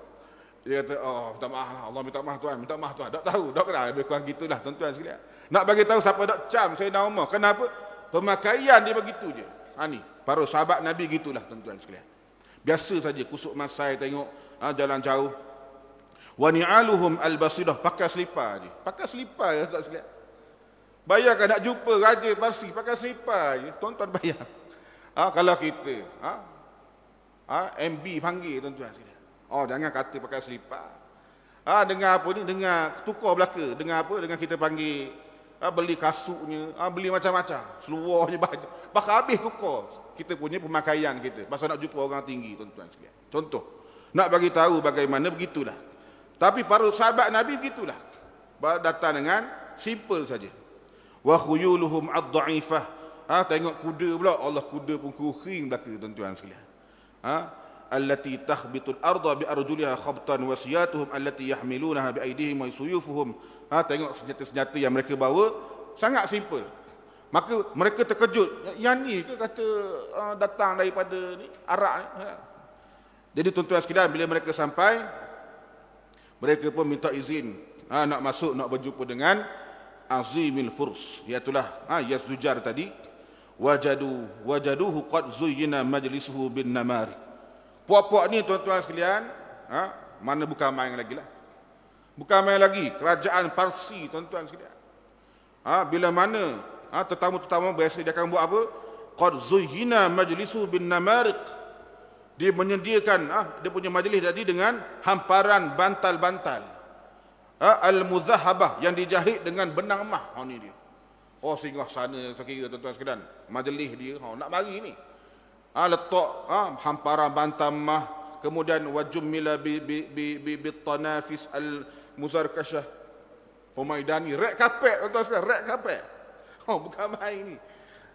Dia kata, oh, minta maaf lah. Allah minta maaf Tuhan, minta maaf Tuhan. Tak tahu, tak kenal. Lebih kurang gitulah tuan-tuan sekalian. Nak bagi tahu siapa dak cam Sayyidina Umar. Kenapa? Pemakaian dia begitu je. Ni, para sahabat Nabi gitulah tuan-tuan sekalian. Biasa saja kusuk masai tengok jalan jauh. Wa ni'aluhum al-basidah, pakai selipar je. Pakai selipar je tuan sekalian. Bayangkan nak jumpa raja Parsi pakai selipar je. Tuan-tuan bayang. Kalau kita MB panggil tuan-tuan sekalian. Oh, jangan kata pakai selipar. Dengar apa ni? Dengar tukar belaka. Dengar apa? Dengan kita panggil beli kasutnya, beli macam-macam. Seluarnya baju. Bahkan habis tukar kita punya pemakaian kita. Pasal nak jumpa orang tinggi tuan-tuan sekalian. Contoh. Nak bagi tahu bagaimana begitulah. Tapi para sahabat Nabi begitulah. Datang dengan simple saja. Wa khuyuluhum ad-dha'ifah. Tengok kuda pula. Allah, kuda pun kuring belaka tuan-tuan sekalian. Allati takhbitul arda bi arjuliha khabtan wa siyatuhum allati yahmilunaha bi aydihim wa suyufuhum. Tengok senjata-senjata yang mereka bawa sangat simple. Maka mereka terkejut. Yang ni ke kata datang daripada ni Arab ni. Jadi tuan-tuan sekalian, bila mereka sampai, mereka pun minta izin nak masuk, nak berjumpa dengan Azimil Furs, iaitulah Yazdujar tadi. Wajaduhu qad zuyyina majlisuhu bin namari. Puak-puak ni tuan-tuan sekalian, mana bukan main lagi lah. Bukan main lagi, kerajaan Parsi tuan-tuan sekalian. Bila mana tetamu-tetamu biasa dia akan buat apa? Qad zuyyina majlisuhu bin namariq. Dia menyediakan dia punya majlis tadi dengan hamparan bantal-bantal. Al-muzahabah, yang dijahit dengan benang emas. Ni dia. Oh, singgah sana sekira tuan-tuan sekalian. Majlis dia nak mari ni. Letak hamparan bantal emas, kemudian wajummila bi tanafis al-muzarkashah. Pemaidani rek kapet tuan-tuan sekalian, rek kapet. Bukan main ni.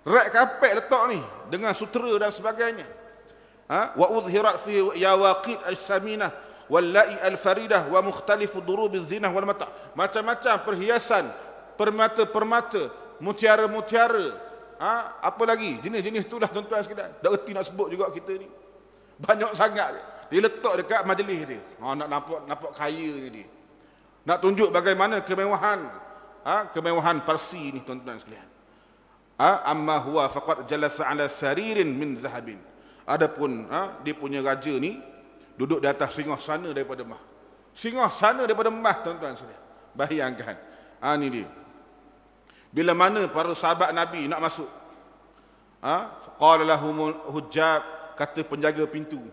Rek kapet letak ni dengan sutera dan sebagainya. Wa udhirat fi yawaqit al-saminah wal-la'i al-faridah wa mukhtalifu durubiz zinah wal mata'. Macam-macam perhiasan, permata-permata, mutiara-mutiara. Apa lagi? Jenis-jenis itulah tuan-tuan sekalian. Tak erti nak sebut juga kita ni. Banyak sangat. Dia letak dekat majlis dia. Nak nampak kayanya dia. Nak tunjuk bagaimana kemewahan kemewahan Parsi ni tuan-tuan sekalian. Amma huwa faqad jalasa ala saririn min zahabin. Adapun dia punya raja ni duduk di atas singgasana daripada emas. Singgasana daripada emas tuan-tuan sekalian. Bayangkan. Ni dia. Bila mana para sahabat Nabi nak masuk, qala lahumul hujjab, kata penjaga pintu,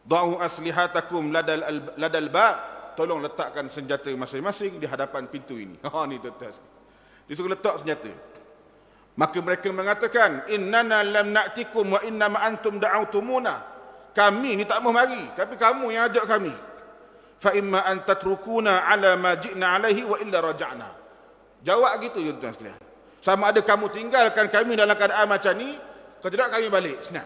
da'u aslihatakum ladal bab, tolong letakkan senjata masing-masing di hadapan pintu ini. Ni tuan-tuan. Disuruh letak senjata. Maka mereka mengatakan, innana lam na'tikum wa innama antum da'autumuna. Kami ni tak mahu mari, tapi kamu yang ajak kami. Fa imma an tatrukuna ala ma ji'na alaihi wa illa raja'na. Jawab gitu je tuan sekalian. Sama ada kamu tinggalkan kami dalam keadaan macam ni, kalau tidak kami balik. Senang.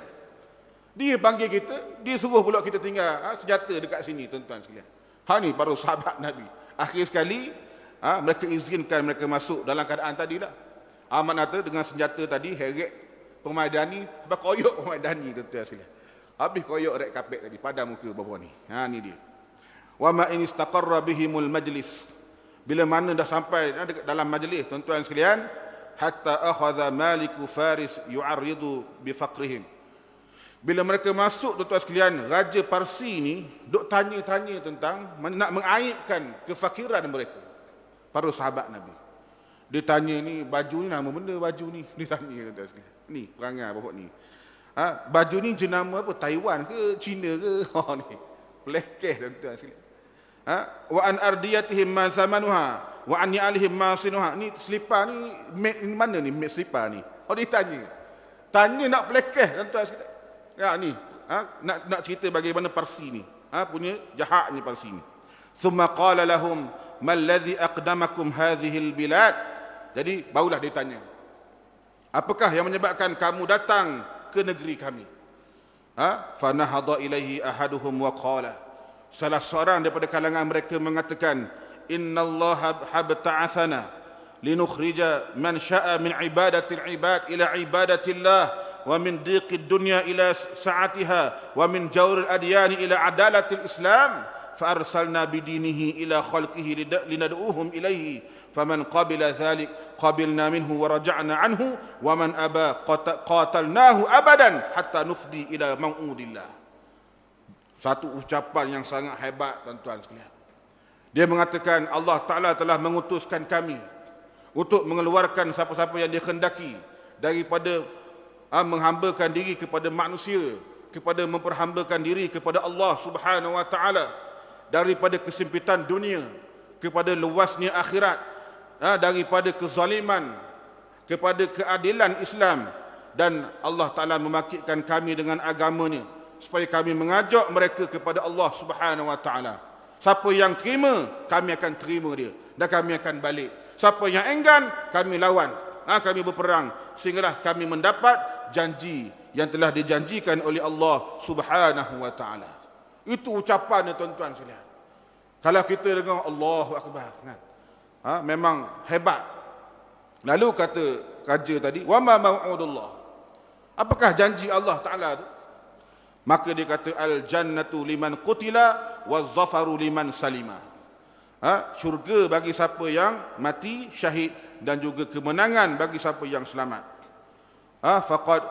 Dia panggil kita, dia suruh pula kita tinggal senjata dekat sini tuan-tuan sekalian. Ni para sahabat Nabi. Akhir sekali mereka izinkan mereka masuk dalam keadaan tadilah. Aman kata dengan senjata tadi, heret pemaidani, koyok pemaidani tuan-tuan sekalian. Habis koyok rek kapek tadi, pada muka bawah ni. Ni dia. Wa ma in istaqarra bihimul majlis. Bila mana dah sampai dalam majlis tuan-tuan sekalian, hatta akhadha maliku faris yu'arridu bi faqrihim. Bila mereka masuk tuan-tuan sekalian, raja Parsi ni duk tanya-tanya tentang nak mengaibkan kefakiran mereka. Para sahabat Nabi. Dia tanya ni, baju ni nama benda baju ni. Dia tanya tuan-tuan sekalian. Ni perangai bapak ni. Baju ni jenama apa? Taiwan ke Cina ke? Ni. Pelekeh tuan-tuan sekalian. Wa an ardiyatihim ma zamanuha wa an ya'alihim ma sinuha. Ni selipar ni mana ni selipar ni? Dia tanya. Tanya nak pelekeh tuan-tuan sekalian. Ni nak cerita bagaimana Parsi ni punya jahatnya Parsi ni. Thumma qala lahum mal ladzi aqdamakum hadhihi albilad. Jadi barulah dia tanya, apakah yang menyebabkan kamu datang ke negeri kami? Fa nahada ilaihi ahaduhum wa qala, salah seorang daripada kalangan mereka mengatakan, innallaha habta'athana linukhrija man syaa min ibadatil ibad ila ibadatillah wa min diqid dunya ila sa'atiha wa min jawril adyani ila adalatil islam fa arsalna bidinihi ila khalqihi linad'uhum ilaihi faman qabila dhalik qabilna minhu wa raja'na anhu wa man aba qatalnahu abadan hatta nufdi ila mau'udillah. Satu ucapan yang sangat hebat, tuan-tuan sekalian. Dia mengatakan Allah Ta'ala telah mengutuskan kami untuk mengeluarkan siapa-siapa yang dikehendaki daripada menghambakan diri kepada manusia, kepada memperhambakan diri kepada Allah Subhanahu Wa Ta'ala, daripada kesempitan dunia kepada luasnya akhirat, daripada kezaliman kepada keadilan Islam, dan Allah Ta'ala memakitkan kami dengan agamanya supaya kami mengajak mereka kepada Allah Subhanahu Wa Ta'ala. Siapa yang terima, kami akan terima dia dan kami akan balik. Siapa yang enggan, kami lawan, kami berperang sehinggalah kami mendapat janji yang telah dijanjikan oleh Allah Subhanahu Wa Ta'ala. Itu ucapannya, tuan-tuan sekalian. Kalau kita dengar Allahu Akbar, kan? Memang hebat. Lalu kata raja tadi, wa ma mau'udullah. Apakah janji Allah Ta'ala tu? Maka dia kata al-jannatu liman qutila waz-zafaru liman salima. Syurga bagi siapa yang mati syahid dan juga kemenangan bagi siapa yang selamat.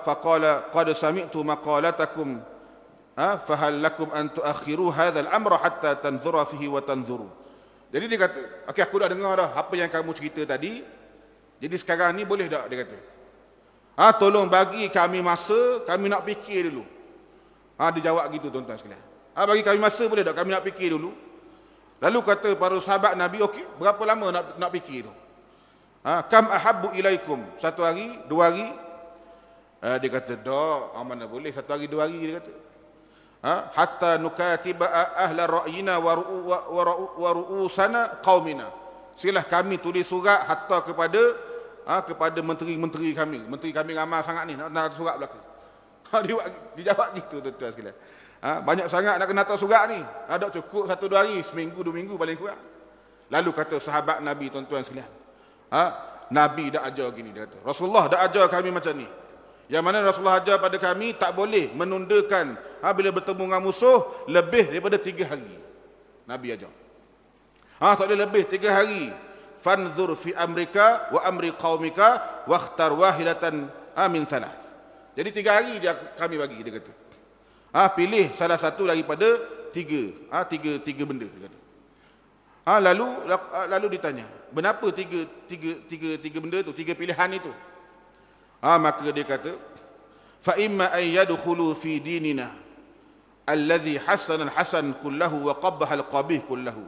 Faqala qad sami'tu maqalatakum fahal lakum an tuakhiru hadzal amra hatta tanzura fihi wa tanzuru. Jadi dia kata, okey, aku dah dengar dah apa yang kamu cerita tadi. Jadi sekarang ni boleh tak, dia kata. Tolong bagi kami masa, kami nak fikir dulu. Dia jawab gitu, tuan-tuan sekalian. Bagi kami masa boleh tak, kami nak fikir dulu. Lalu kata para sahabat Nabi, okey, berapa lama nak fikir tu? Kam ahabbu ilaikum, 1 hari, 2 hari? Dia kata, dah, mana boleh 1 hari, 2 hari, dia kata. Hatta nukatiba ahla ra'yina wa ru'usana qaumina. Silah kami tulis surat hatta kepada menteri-menteri kami. Menteri kami ramai sangat ni, nak surat belaka. Dia jawab gitu, tuan-tuan sekalian. Banyak sangat nak kena hantar surat ni. Tak cukup 1-2 hari, seminggu 2 minggu paling kurang. Lalu kata sahabat Nabi, tuan-tuan sekalian, Nabi dah ajar gini, dia kata, Rasulullah dah ajar kami macam ni. Yang mana Rasulullah ajar pada kami tak boleh menundakan bila bertemu dengan musuh lebih daripada 3 hari. Nabi ajar. Tak boleh lebih 3 hari. Fanzur fi amrika wa amri qaumika wakhtar wahidatan min thalath. Jadi 3 hari kami bagi, dia kata. Pilih salah satu daripada 3 benda, dia kata. Lalu ditanya, kenapa tiga benda tu, 3 pilihan itu? Maka dia kata, fa imma ay yadkhulu fi dinina alladhi hasana al-hasan kullahu wa qabbaha al-qabih kullahu.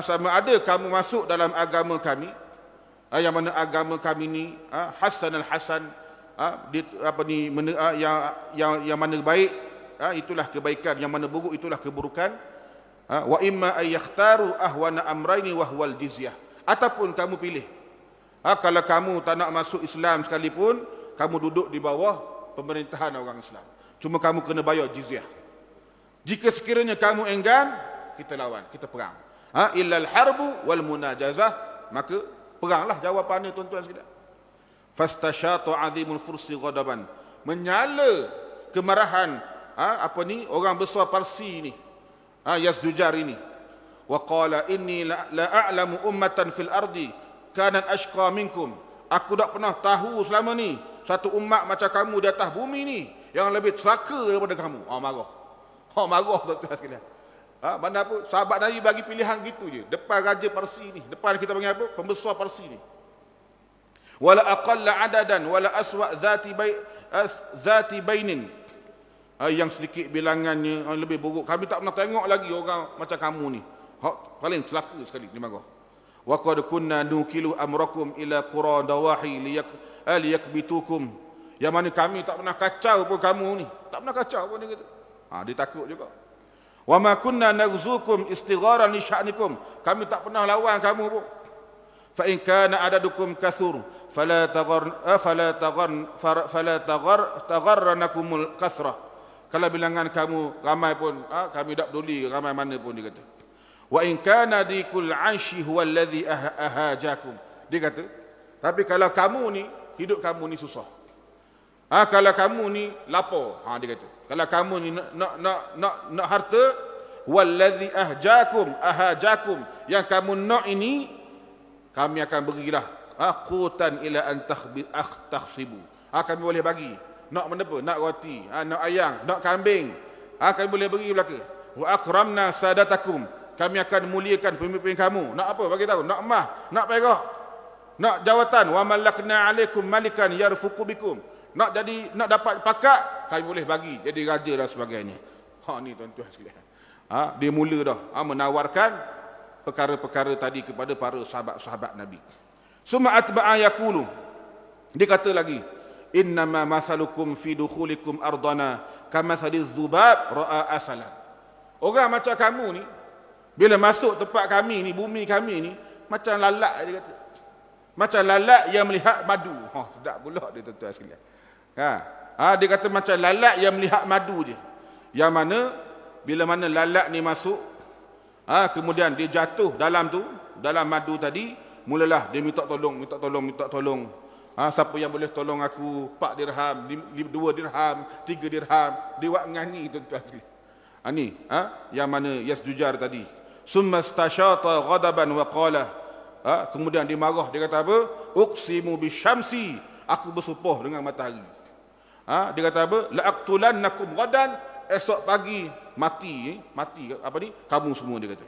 Sama ada kamu masuk dalam agama kami, yang mana agama kami ni hasan al-hasan, yang mana baik itulah kebaikan, yang mana buruk itulah keburukan. Wa imma ay yakhtaru ahwana amrayni wa huwal jizyah. Ataupun kamu pilih, kalau kamu tak nak masuk Islam sekalipun, kamu duduk di bawah pemerintahan orang Islam, cuma kamu kena bayar jizyah. Jika sekiranya kamu enggan, kita lawan, kita perang. Illal harbu wal munajazah, maka peranglah jawapannya, tuan-tuan sekalian. Fastashatu azimul fursi ghadaban, menyala kemarahan orang besar Parsi ni, Yazdujar ini. Wa qala inni la a'lamu ummatan fil ardi kanat ashqa minkum. Aku tak pernah tahu selama ni satu umat macam kamu di atas bumi ni yang lebih celaka daripada kamu. Marah. Marah, tuan-tuan sekalian. Mana apa, sahabat Nabi bagi pilihan gitu je depan raja Parsi ni, depan kita panggil apa, pembesar Parsi ni. Wala aqalla adadan wala aswa zati bainin, yang sedikit bilangannya lebih buruk. Kami tak pernah tengok lagi orang macam kamu ni, paling celaka sekali di marah. Wa qad kunna nukilu amrakum ila qura dawahi liyakbitukum, yang mana kami tak pernah kacau pun kamu ni, tak pernah kacau pun dia kata. Dia takut juga. Wa ma kunna naghzukum istigharan li sya'nikum, kami tak pernah lawan kamu pun. Fa in kana adadukum kathur fala tagharranakumul kathrah. Kalau bilangan kamu ramai pun, kami tak peduli ramai mana pun, dia kata. Wa in kana dikul 'aishi huwa alladhi ahajakum, Dia kata, tapi kalau kamu ni, hidup kamu ni susah. Kalau kamu ni lapar, dia kata. Kalau kamu ni nak harta, wallazi ahajakum, yang kamu nak ini, kami akan berilah qutan ila an takhsibu. Kami boleh bagi. Nak apa? Nak roti, nak ayam, nak kambing. Kami boleh beri belaka. Wa akramna sadatakum, kami akan muliakan pemimpin kamu. Nak apa? Bagi tahu. Nak emas, nak perak, nak jawatan. Wa malakna alaikum malikan yarfuqu bikum, nak dapat pakat, kami boleh bagi jadi raja dan sebagainya. Ni tuan-tuan sekalian. Dia mula dah menawarkan perkara-perkara tadi kepada para sahabat-sahabat Nabi. Summa atba'a yaqulu, dia kata lagi, innama masalukum fi dukhulikum ardana kamathali dzubab ra'a asalan. Orang macam kamu ni bila masuk tempat kami ni, bumi kami ni, macam lalat, dia kata. Macam lalat yang melihat madu. Sedap pula dia, tuan-tuan sekalian. Dia kata macam lalat yang melihat madu je. Yang mana bila mana lalat ni masuk, kemudian dia jatuh dalam madu tadi, mulalah dia minta tolong. Siapa yang boleh tolong aku 4 dirham, 2 dirham, 3 dirham. Dia buat ngani, tuan-tuan sekalian. Ni yang mana Yasjujar tadi. Summa stashata ghadaban wa qala, kemudian dia marah, dia kata apa? Uqsimu bisyamsi, aku bersumpah dengan matahari. Dia kata apa? La aqtulannakum ghadan, esok pagi mati apa ni? Kamu semua, dia kata.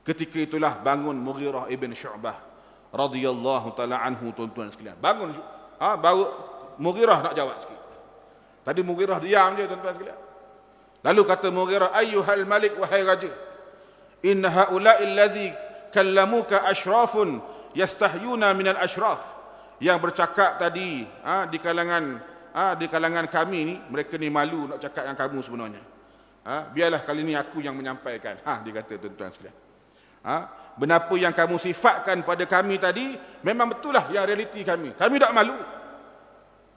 Ketika itulah bangun Mughirah ibn Syu'bah radhiyallahu taala anhu, tuan-tuan sekalian. Bangun, baru Mughirah nak jawab sikit. Tadi Mughirah diam je, tuan-tuan sekalian. Lalu kata Mughirah, ayyuhal malik, wahai raja, inna haula'i allazi kallamuka ashrafun yastahyuna minal ashraf. Yang bercakap tadi di kalangan kami ni, mereka ni malu nak cakap yang kamu sebenarnya. Biarlah kali ni aku yang menyampaikan. Dia kata, tuan-tuan sekalian. Benapa yang kamu sifatkan pada kami tadi memang betul lah yang realiti kami. Kami tak malu.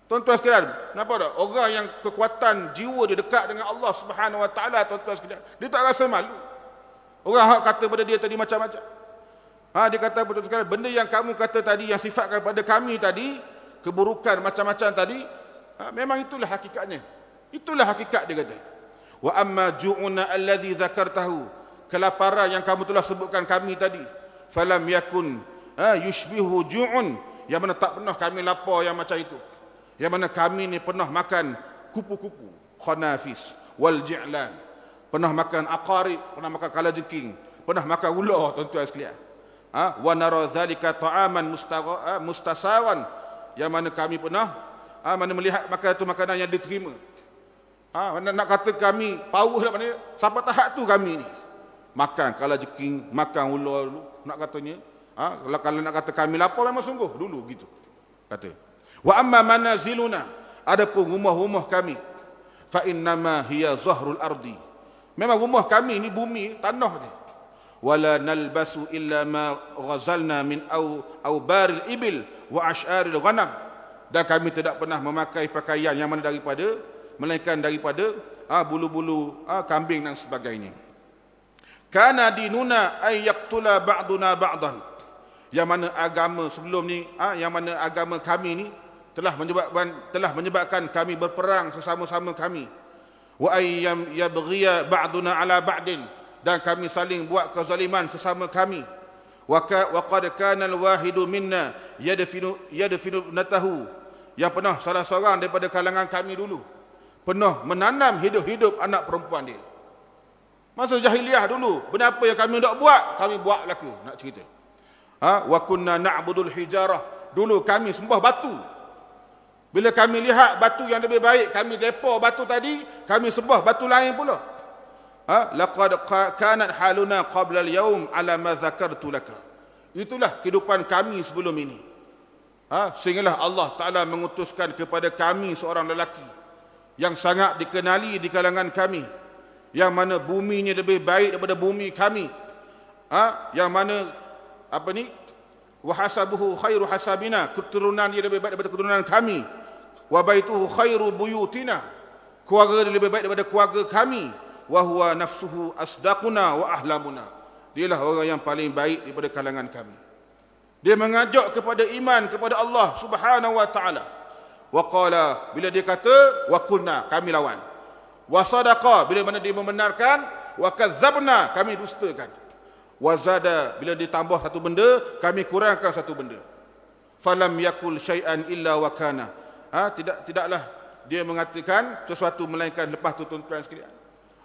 Tuan-tuan sekalian, kenapa tak? Orang yang kekuatan jiwa dia dekat dengan Allah Subhanahu Wa Taala, tuan-tuan sekalian, dia tak rasa malu. Orang hak kata pada dia tadi macam-macam. Dia kata, betul sekali, benda yang kamu kata tadi, yang sifatkan pada kami tadi, keburukan macam-macam tadi, memang itulah hakikatnya. Itulah hakikat, dia kata. Wa amma ju'una alladhi zakartahu, kelaparan yang kamu telah sebutkan kami tadi, falam yakun yushbihu ju'un, yang mana tak pernah kami lapar yang macam itu. Yang mana kami ni pernah makan kupu-kupu, khanafis wal ji'lan, pernah makan aqarib, pernah makan kalajengking, pernah makan ular, tuan-tuan sekalian. Wa nara zalika ta'aman mustasaran, yang mana kami pernah mana melihat makan itu makanan yang diterima. Nak kata kami power dah mana, sampai tahap tu kami ni makan kalajengking, makan ular dulu, nak katanya. Kalau nak kata kami lapar memang sungguh dulu gitu kata. Wa amma manaziluna, adapun rumah-rumah kami, fa innama hiya zahrul ardi, memang rumah kami ni bumi, tanah dia. Wala nalbasu illa ma ghazalna min awbaril ibil wa ash'aril ghanam, dan kami tidak pernah memakai pakaian yang mana melainkan daripada bulu-bulu kambing dan sebagainya. Kana dinuna ay yaqtula ba'duna ba'dan, yang mana agama sebelum ni, yang mana agama kami ni telah menyebabkan kami berperang sesama-sama kami. Wa ayyam yabghiya ba'duna ala ba'din, dan kami saling buat kezaliman sesama kami. Wa qad kana al-wahidu minna yadfinu natahu, yang pernah salah seorang daripada kalangan kami dulu pernah menanam hidup-hidup anak perempuan dia. Masa jahiliah dulu, benda apa yang kami tak buat, kami buat belaka, nak cerita. Wa kunna na'budul hijarah, dulu kami sembah batu. Bila kami lihat batu yang lebih baik, kami depa batu tadi, kami sembah batu lain pula. Laqad kanat haluna qabla al-yawm ala ma zakartu laka. Itulah kehidupan kami sebelum ini. Sehinggalah Allah Ta'ala mengutuskan kepada kami seorang lelaki yang sangat dikenali di kalangan kami, yang mana buminya lebih baik daripada bumi kami, yang mana wa hasabuhu khairu hasabina, keturunan dia lebih baik daripada keturunan kami. Wa baituhu khairu buyutina, keluarga dia lebih baik daripada keluarga kami. Wa huwa nafsuhu asdaquna wa ahlamuna, dialah orang yang paling baik daripada kalangan kami. Dia mengajak kepada iman kepada Allah Subhanahu wa taala. Wa qala, bila dia kata wa qulna, kami lawan. Wa sadaqa, bila mana dia membenarkan, wa kadzabna, kami dustakan. Wa zada, bila ditambah satu benda, kami kurangkan satu benda. Falam yakul syai'an illa wa kana. Tidaklah dia mengatakan sesuatu melainkan lepas tu tuan-tuan sekalian,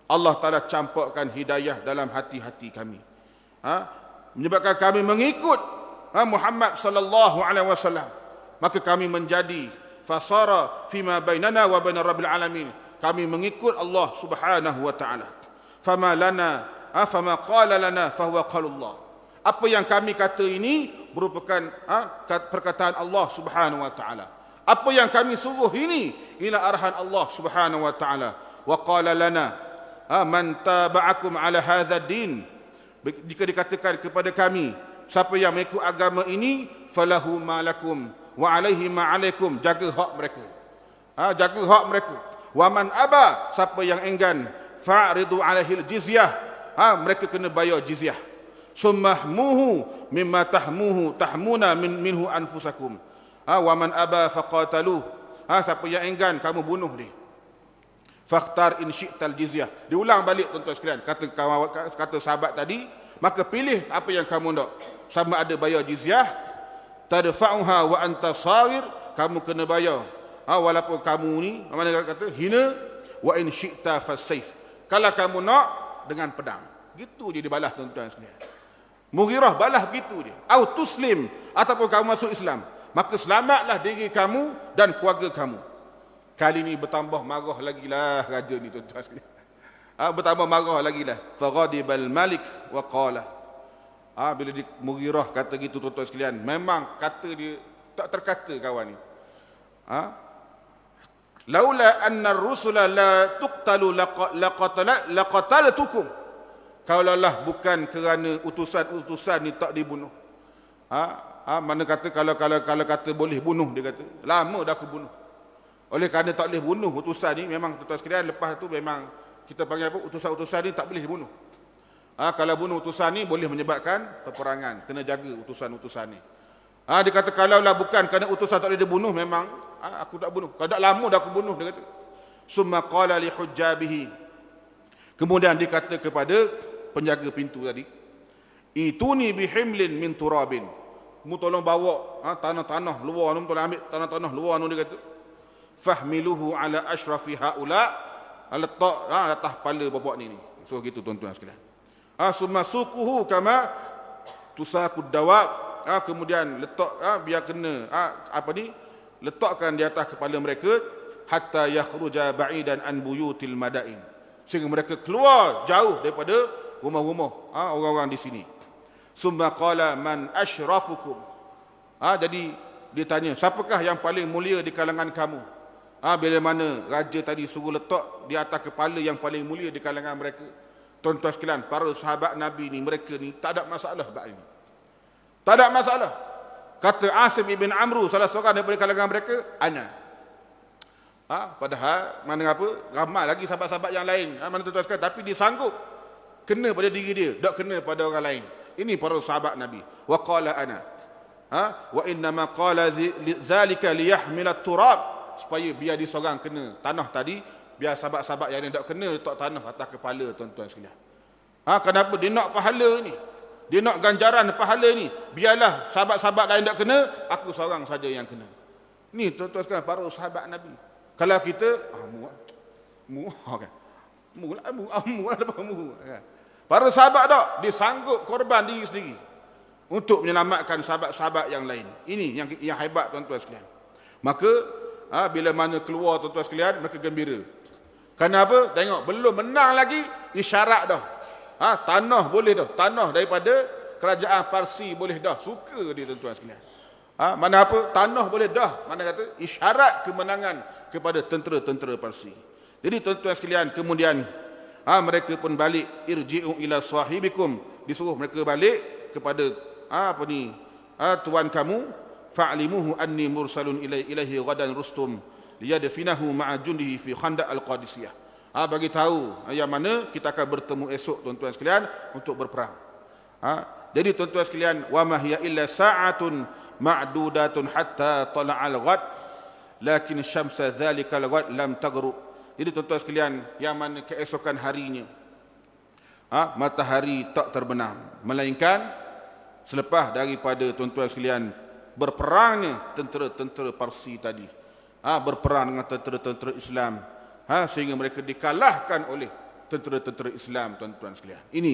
Allah Taala campakkan hidayah dalam hati-hati kami. Menyebabkan kami mengikut Muhammad sallallahu alaihi wasallam, maka kami menjadi fasara fima bainana wa baina rabbil alamin, kami mengikut Allah Subhanahu wa taala. Fama lana fama qala lana fahuwa qaulullah. Apa yang kami kata ini merupakan perkataan Allah Subhanahu wa taala. Apa yang kami suruh ini ialah arahan Allah Subhanahu wa taala. Wa qala lana man taba'akum ala hadha din. Jika dikatakan kepada kami, siapa yang mengikut agama ini, falahu ma lakum wa alaihi ma alaikum, jaga hak mereka. Jaga hak mereka. Wa man aba, siapa yang enggan, fa'ridu alaihil jizyah, mereka kena bayar jizyah. Summahmuhu mimma tahmuna minhu anfusakum. Wa man aba faqataluh, siapa yang enggan, kamu bunuh dia. Fakhtar in syi'tal jizyah. Diulang balik tuan-tuan sekalian, kata sahabat tadi, maka pilih apa yang kamu nak. Sama ada bayar jizyah, tadfa'uha wa anta sawir, kamu kena bayar, walaupun kamu ni mana kata hina, wa in syi'ta fasayf, kalau kamu nak dengan pedang. Gitu je dibalas tuan-tuan sekalian. Mughirah balas begitu dia. Au tuslim, ataupun kamu masuk Islam, maka selamatlah diri kamu dan keluarga kamu. Kali ni bertambah marah lagi lah raja ni tuan-tuan sekalian. Bertambah marah lagi lah. Faghadibal malik wa qala. Bila Mughirah kata gitu tuan-tuan sekalian, memang kata dia tak terkata kawan ni. Laula anna ar-rusula la tuqtalu laqataltukum. Kalaulah bukan kerana utusan-utusan ni tak dibunuh. Mana kata kalau kata boleh bunuh, dia kata lama dah aku bunuh. Oleh kerana tak boleh bunuh utusan ni, memang tuan-tuan sekalian, lepas tu memang kita panggil apa, utusan-utusan ni tak boleh dibunuh. Kalau bunuh utusan ni boleh menyebabkan peperangan, kena jaga utusan-utusan ni. Dia kata kalaulah bukan kerana utusan tak boleh dibunuh, memang aku tak bunuh. Kalau tak lama dah aku bunuh, dia kata. Summa qala li hujjabihi, kemudian dia kata kepada penjaga pintu tadi, ituni bihimlin min turabin, mu tolong bawa tanah-tanah luar tu, tolong ambil tanah-tanah luar tu, dia kata. Fahmiluhu ala ashrafi haula, letak atas kepala bapak ni. So gitu tuan-tuan sekalian. Summa suquhu kama tusaqud dawab, kemudian letak biar kena letakkan di atas kepala mereka, hatta yakhruja ba'idan an buyutil madain, sehingga mereka keluar jauh daripada rumah-rumah orang-orang di sini. Summa qala man ashrafukum, jadi dia tanya, siapakah yang paling mulia di kalangan kamu? Bila mana raja tadi suruh letak di atas kepala yang paling mulia di kalangan mereka. Tuan-tuan sekalian, para sahabat Nabi ni, mereka ni tak ada masalah bab ini. Tak ada masalah. Kata Asim ibn Amru, salah seorang daripada kalangan mereka, ana. Padahal mana apa, ramai lagi sahabat-sahabat yang lain, mana tuan-tuan sekalian, tapi dia sanggup kena pada diri dia, tak kena pada orang lain. Ini para sahabat Nabi. Wa qala ana. Wa inna ma qala zalika liyahmil at-turab, supaya biar dia seorang kena tanah tadi, biar sahabat-sahabat yang lain tak kena letak tanah atas kepala tuan-tuan sekalian. Kenapa dia nak pahala ni? Dia nak ganjaran pahala ni. Biarlah sahabat-sahabat lain tak kena, aku seorang saja yang kena. Ni tuan-tuan sekalian, para sahabat Nabi. Kalau kita para sahabat tak, dia sanggup korban diri sendiri untuk menyelamatkan sahabat-sahabat yang lain. Ini yang hebat tuan-tuan sekalian. Maka bila mana keluar tuan-tuan sekalian, mereka gembira. Kenapa? Tengok, belum menang lagi, isyarat dah. Tanah boleh dah. Tanah daripada kerajaan Parsi boleh dah. Suka dia tuan-tuan sekalian. Mana apa? Tanah boleh dah. Mana kata? Isyarat kemenangan kepada tentera-tentera Parsi. Jadi tuan-tuan sekalian, kemudian mereka pun balik. Irji'u ila sahibikum. Disuruh mereka balik kepada tuan kamu. Fa'limuhu anni mursalun ilaihi ghadan Rustum liyadfinahu ma'a jundihi fi khandaq al-Qadisiyah. Bagi tahu yang mana kita akan bertemu esok tuan-tuan sekalian untuk berperang. Jadi tuan-tuan sekalian, wa ma hiya illa sa'atun ma'dudatun hatta tala'al ghad lakin syamsa zalikal ghad lam taghrub. Jadi tuan-tuan sekalian, yang mana keesokan harinya matahari tak terbenam, melainkan selepas daripada tuan-tuan sekalian berperangnya tentera-tentera Parsi tadi, berperang dengan tentera-tentera Islam, sehingga mereka dikalahkan oleh tentera-tentera Islam, tuan-tuan sekalian. Ini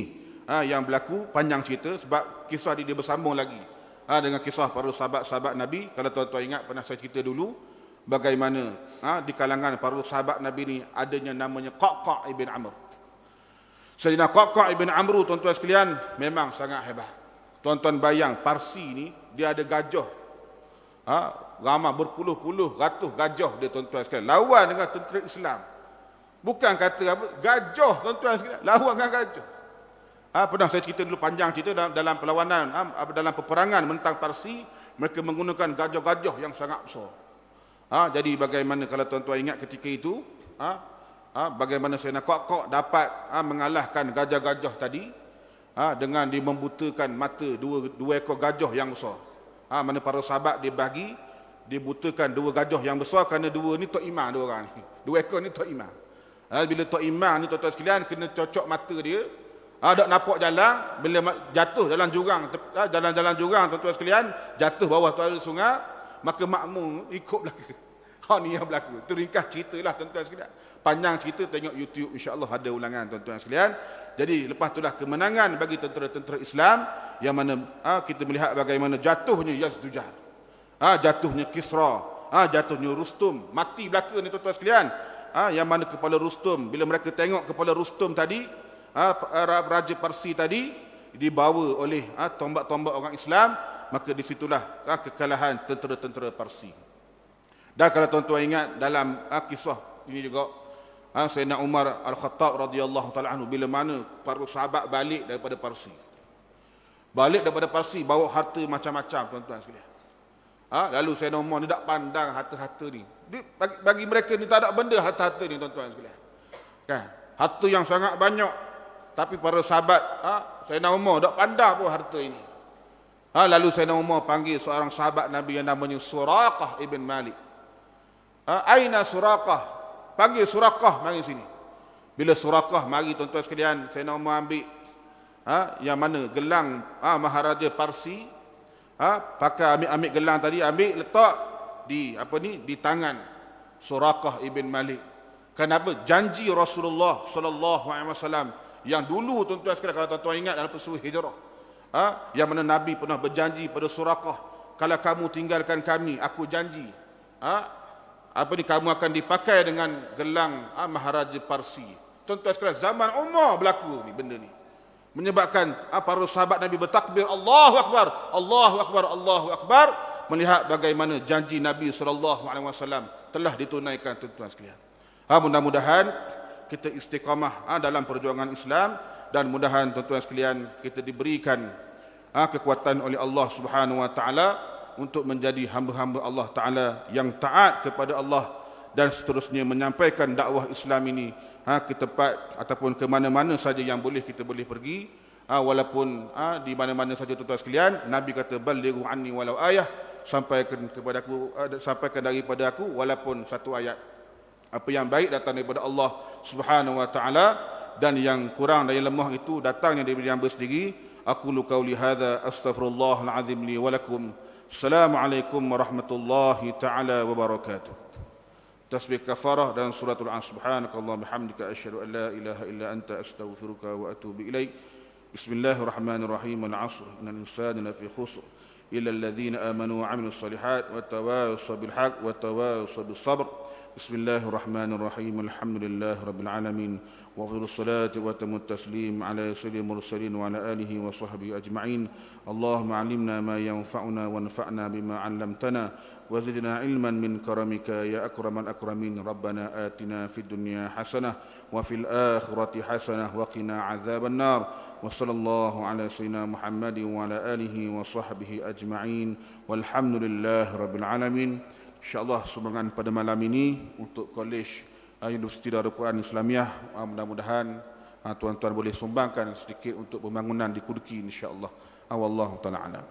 yang berlaku, panjang cerita sebab kisah dia bersambung lagi dengan kisah para sahabat-sahabat Nabi. Kalau tuan-tuan ingat, pernah saya cerita dulu bagaimana di kalangan para sahabat Nabi ni adanya namanya Qaqqa' ibn Amr. Sayyidina Qaqqa' ibn Amr, tuan-tuan sekalian, memang sangat hebat. Tuan-tuan bayang, Parsi ni dia ada gajah, ramai berpuluh-puluh ratus gajah dia, tuan-tuan sekalian, lawan dengan tentera Islam. Bukan kata apa, gajah, tuan-tuan sekalian, lawan dengan gajah. Pernah saya cerita dulu, panjang cerita dalam perlawanan, dalam peperangan menentang Parsi, mereka menggunakan gajah-gajah yang sangat besar. Jadi bagaimana kalau tuan-tuan ingat ketika itu, bagaimana Sayyidina Qaqqa' dapat mengalahkan gajah-gajah tadi dengan dia membutakan mata dua ekor gajah yang besar. Mana para sahabat dia bagi, dia butakan dua gajah yang besar kerana dua ni tok imam, dua orang ni. Dua ekor ni tok imam. Bila tok imam ni, tuan-tuan sekalian, kena cocok mata dia. Tak nampak jalan, bila jatuh dalam jurang, jalan-jalan jurang, tuan-tuan sekalian, jatuh bawah tu ada sungai, maka makmum ikut belaka. Ni yang berlaku. Itu ringkas ceritalah, tuan-tuan sekalian. Panjang cerita, tengok YouTube, insya-Allah ada ulangan, tuan-tuan sekalian. Jadi lepas itulah kemenangan bagi tentera-tentera Islam, yang mana kita melihat bagaimana jatuhnya Yazdujar, jatuhnya Kisra, jatuhnya Rustum, mati belaka ni, tuan-tuan sekalian. Yang mana kepala Rustum, bila mereka tengok kepala Rustum tadi, Raja Parsi tadi dibawa oleh tombak-tombak orang Islam, maka disitulah kekalahan tentera-tentera Parsi. Dan kalau tuan-tuan ingat dalam kisah ini juga, Sayyidina Umar Al-Khattab radhiyallahu ta'ala anhu, bila mana para sahabat balik daripada Parsi, bawa harta macam-macam, tuan-tuan sekalian. Lalu Sayyidina Umar ni tak pandang harta-harta ni. Bagi mereka ni tak ada benda harta-harta ni, tuan-tuan sekalian. Kan? Harta yang sangat banyak. Tapi para sahabat, Sayyidina Umar tak pandang pun harta ini. Lalu Sayyidina Umar panggil seorang sahabat Nabi yang namanya Suraqah ibn Malik. Aina Suraqah? Panggil Suraqah, mari sini. Bila Suraqah mari, tuan-tuan sekalian, Sayyidina Umar ambil yang mana gelang Maharaja Parsi, pakai ambil gelang tadi, ambil letak di di tangan Suraqah ibn Malik. Kenapa? Janji Rasulullah sallallahu alaihi wasallam yang dulu, tuan-tuan sekalian, kalau tuan-tuan ingat dalam peristiwa hijrah, yang mana Nabi pernah berjanji pada Suraqah, kalau kamu tinggalkan kami, aku janji kamu akan dipakai dengan gelang Maharaja Parsi. Tuan-tuan sekalian, zaman Umar berlaku ni benda ni, menyebabkan para sahabat Nabi bertakbir Allahu Akbar, Allahu Akbar, Allahu Akbar, melihat bagaimana janji Nabi SAW telah ditunaikan, tuan-tuan sekalian. Mudah-mudahan kita istiqamah dalam perjuangan Islam, dan mudahan tuan-tuan sekalian kita diberikan kekuatan oleh Allah Subhanahu wa taala untuk menjadi hamba-hamba Allah taala yang taat kepada Allah, dan seterusnya menyampaikan dakwah Islam ini ke tempat ataupun ke mana-mana saja yang kita boleh pergi, walaupun di mana-mana saja, tuan-tuan sekalian. Nabi kata balighu anni walau ayah, sampaikan daripada aku walaupun satu ayat. Apa yang baik datang daripada Allah Subhanahu wa taala, dan yang kurang dan yang lemah itu datangnya daripada hamba sendiri. Aqulu qauli hadza astaghfirullahal azim li wa lakum. Assalamualaikum warahmatullahi taala wabarakatuh. Tasbih kafarah dan suratul an. Subhanakallahumma bihamdika asyhadu an la ilaha illa anta astaghfiruka wa atubu ilaik. Bismillahirrahmanirrahim. Al-'asr innal insana lafi khusr illa alladhina amanu wa 'amilus solihat wa tawassaw bil haqq wa tawassaw bis sabr. بسم الله الرحمن الرحيم الحمد لله رب العالمين وأفضل الصلاة وأتم التسليم على سيد المرسلين وعلى آله وصحبه أجمعين. اللهم علمنا ما ينفعنا وانفعنا بما علمتنا وزدنا علما من كرمك يا أكرم الأكرمين. ربنا آتنا في الدنيا حسنة وفي الآخرة حسنة وقنا عذاب النار. وصلى الله على سيدنا محمد وعلى آله وصحبه أجمعين والحمد لله رب العالمين. InsyaAllah sumbangan pada malam ini untuk Kolej Universiti Darul Quran Islamiah, mudah-mudahan tuan-tuan boleh sumbangkan sedikit untuk pembangunan di Kuduki insya-Allah. Wallahu taala alam.